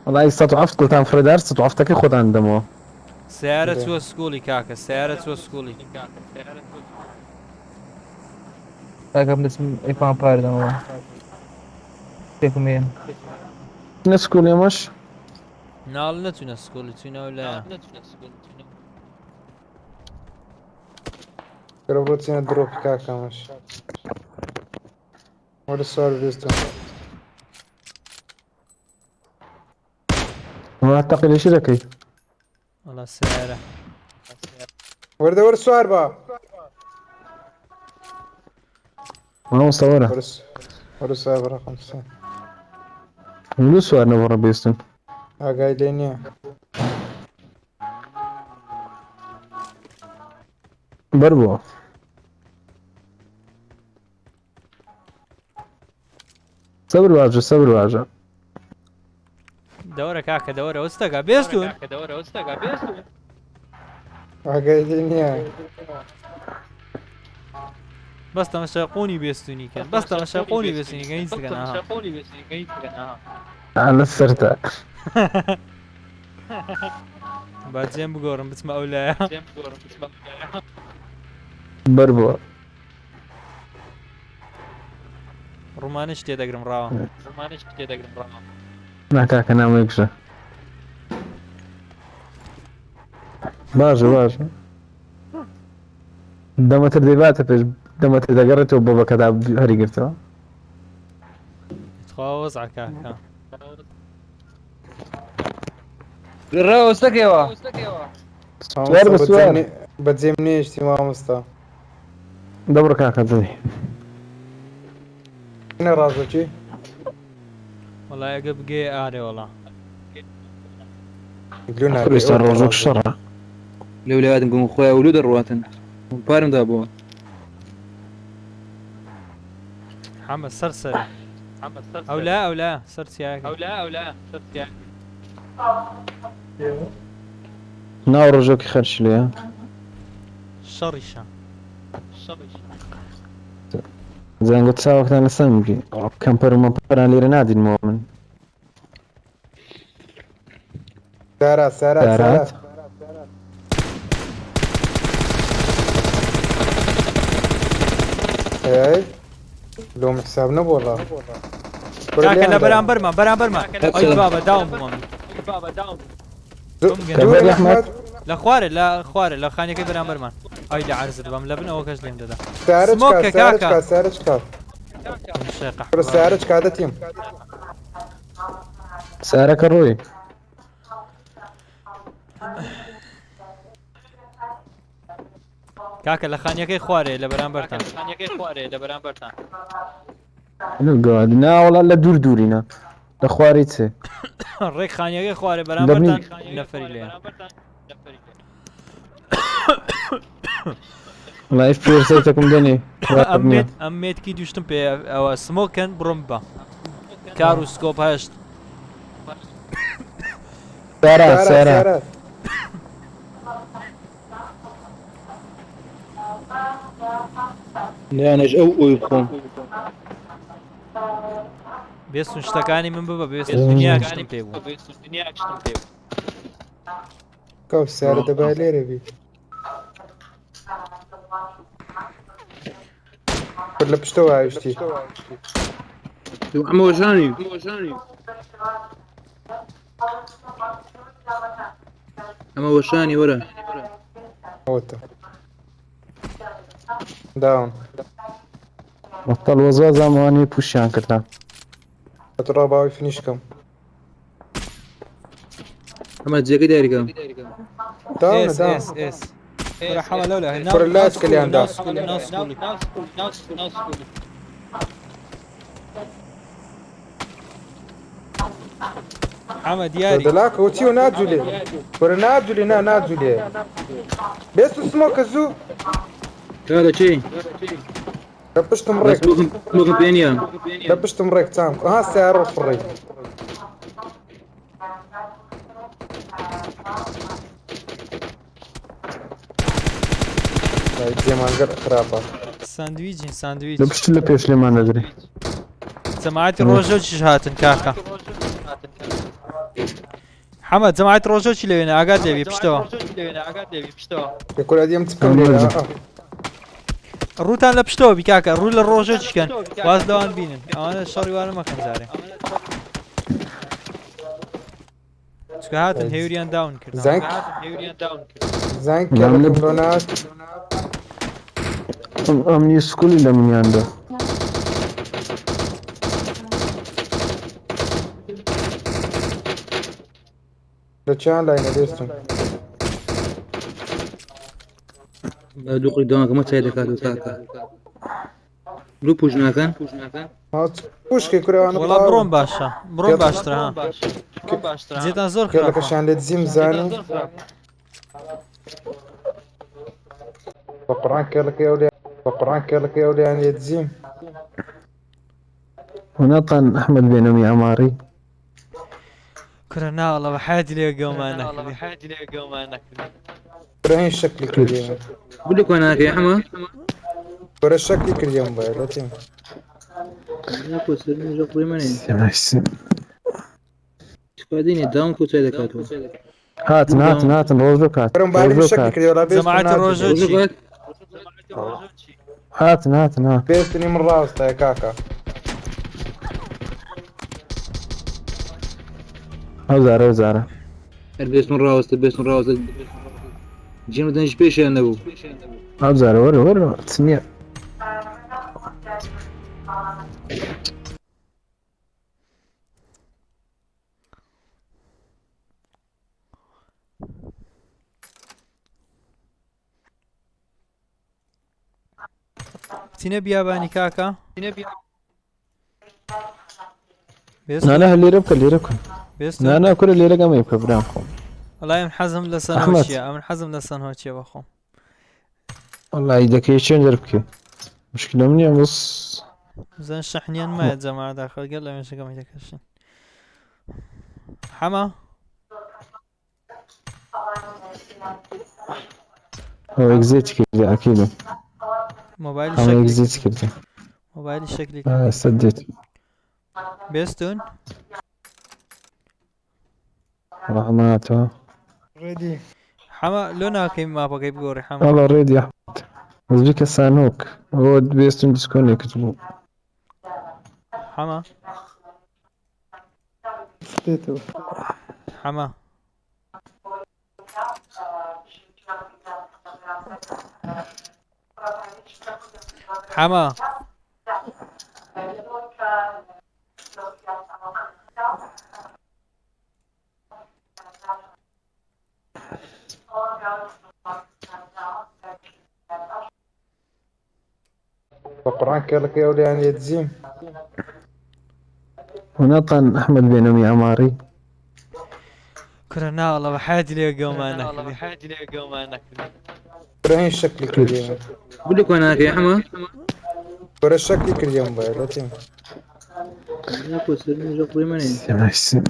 والله استضعفت قلت عن فريدار استضعفتك خذ عندمو سیارە چووە سکوڵی کاکە سیارە چووە سکوڵی كم اسم ايفان بارد هو كيفكم ايه نسكول يا مش ناڵ نەچوونە سکوڵی چوونەوە لایە كربوتين دروب كاكا مش ولا السؤال بيستو ما اعتقد ايش ذكي وڵا سیارە ورد السؤال بقى ما هو مصورة ورد السؤال رقم 9 منو سؤال نبغى بيستن قايدين بربو صبر واجه دەورە کاکە دەورە وەستەکە بێستون قايدين بەس تەمەشاقۆنی بێستونی کرد بەس تەمەشاقۆنی بێستونی کە هیچ بکەن على السرتة با جێم بگۆڕم بچمە ئەو لایە بربو ڕوومانش تێدەگرم ڕاوە ناكاك انا ما يكشف باجه دمت الديبات فيش دمت اذا قريته وبابا كذا هري قرته خوا وەزع کاکە الراو استكيوا بتزيمني اجتماع مستوى دبر كاكا زي هنا رازوكي وەڵای ئەگە بگێ ئارێ وەڵا يقولون كريستيان روزوك الشرع الاولاد نقوم خويا ولود الرواتن بارم دابو حەمە سەرسەری ئەو لا سەر چیاکە ناو رجوك خرش ليه شەڕیشە زين قلت ساوك انا سمجي كمبر ما بر على نادي المؤمن سارات اي لو حسابنا والله کاکە لە بەرامبەرمە ئەی بابە داوم بووم كبر احمد لە خوارێ لە خانەکەی بەرامبەرمان ئەی لە عەرزت بەم لە بنەوە کەس لێم دەدا سارج كادا تيم سارك الروي کاکە لە خانیەکەی خوارێ لە بەرامبەرتان لو قاعد نا والله لا دورينا لا خواريتي ڕێک خانیەکەی خوارێ بەرامبەرتان نەفەری لێیان والله اف بي رسيتكم دني اميت كي دوشتم بي او سموكن برومبا كارو سكوب هاشت سيارات سيارات سيارات لانج او يبخون بيستون شتكاني من بابا بيستون دنيا كشتم بيبو كوف السيارة دبا ليرة بي ولا بشتوها عايشتي عم وجاني اما وشاني ورا هوتا داون بطل وزوزة مواني بوشيان كرتان اترابا فينيش كم اما تزيك داير كم داون اس داون اس اس ولا حمل ولا هنا For اللاج كليان داون حمد ياري دلاك وتيو نادجولي For نادجولي نادجولي بس سموك زو هذا شيء لبشت بس مريك ممكن بينيا لبشت مريك تام ها السيارة فري زي ما نقدر خرافة ساندويتش لبشت اللي بيش لي ما ندري سمعت الروجوتش هاتن كاكا حمد سمعت الروجوتش اللي هنا قاعد لي بيشتوا يقول هذه متكمل ليلة الروتان لبشتوا بكاكا الرول الروجوتش كان واز دوان بينن انا الشري وانا ما كان زاري شكو هاتن هيوريان داون كرنا زين كيف لونات ام يسكولي لمن عنده لتشان لاين ديستون دوقي دونك ما تساعدك هذا كاكا لو بوجنا كان وش كي كره انا والله بروم باشا بروم باشترا ها زيتان زور قال لك خرافة عشان لتزيم زاني فقران قال لك يا ولي فقران قال لك يا ولي يعني يتزيم ونطن احمد بن امي عماري كرنا والله بحاجة لي قوم انا كره شكلي كل يوم بقول لك انا يا حما كره شكلي كل يوم باي لا تيم لا كوسر جوقي ماني ياسين تفاديني داون كو تساعدك هاتن روزوك كره بعد شكلي كل يوم لا بيست زمعت الروجوتشي هاتن بيستني من راسه يا كاكا وزارة البيس من راوس جينا بدنا نجبيش يا نبو وزارة ورا تسنية تنبي ياباني كاكا لا اللي ربك بيستون لا كل اللي رقم يبقى برامكم والله من حزم لسنوشيا من حزم لسنوشيا بخو والله إذا كيشين دربكي مشكلة مني بص زين شحنيان ما يتجمع داخل قال له مش قام يتكشن حما هو اكزيت كده اكيد موبايل هو شكلي اكزيت كده موبايل شكلي سديت بيستون رحماته حما لونا كيم ما بقى بقوري حما والله ريد يا احمد وزبيك السانوك هو بيستون ديسكون يكتبوا حما حما حما فقران قال لك يا ولي يعني يتزيم ونطن احمد بن امي عماري كرنا والله بحاجة لي قوم انا ابراهيم شكلك اليوم. قول لك وين يا حما ورا شكلك اليوم باي لا تم. لا سلمي جو قيماني ياسين.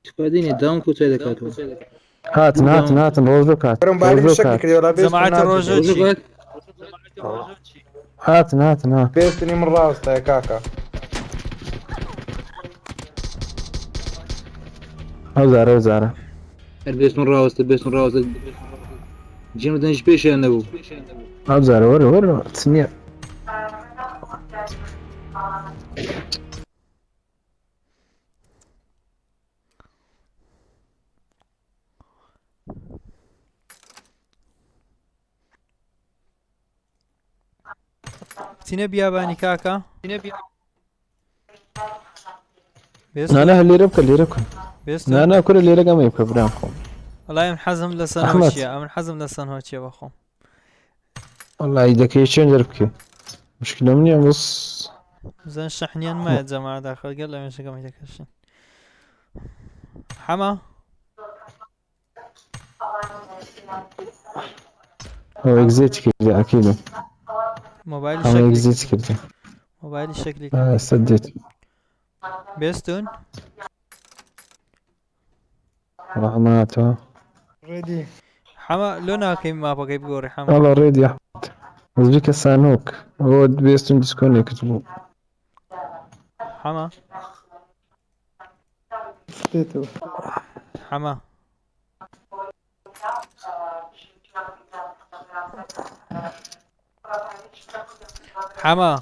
تفاديني داون كنت هذا كاتو هات روزوك هات ورا بعد روزوك شكلك هات اليوم لا بيست جماعة الروجوتشي. روزوكات هات بيستني من راسه يا كاكا. وزارة البيس من راوس جيم دنج بيش يا نبو وزارة ورا تسنية. تنبي ياباني كاكا لا اللي ربك بيستون لا كل اللي رقم يبقى برامكم. والله من حزم لسنوشيا من حزم لسنوشيا بخو والله إذا كيشين دربكي مشكلة مني بص. زين شحنيان ما يا جماعة داخل قال لي مش قام يتكشن حما هو اكزيت كده اكيد. موبايلي هو شكلي اكزيت كده. موبايلي شكلي كده سديت. بيستون رحماته. حما لونا كيم ما بقى بقوري حما والله ريد يا احمد. وزبيك السانوك هو بيستون ديسكون يكتبوا. حما حما حما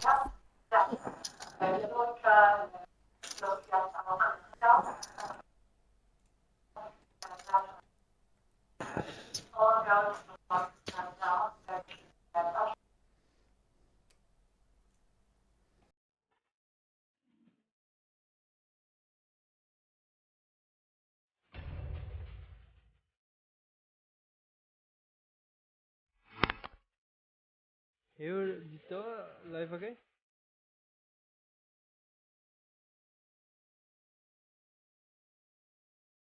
Here, dito, live again?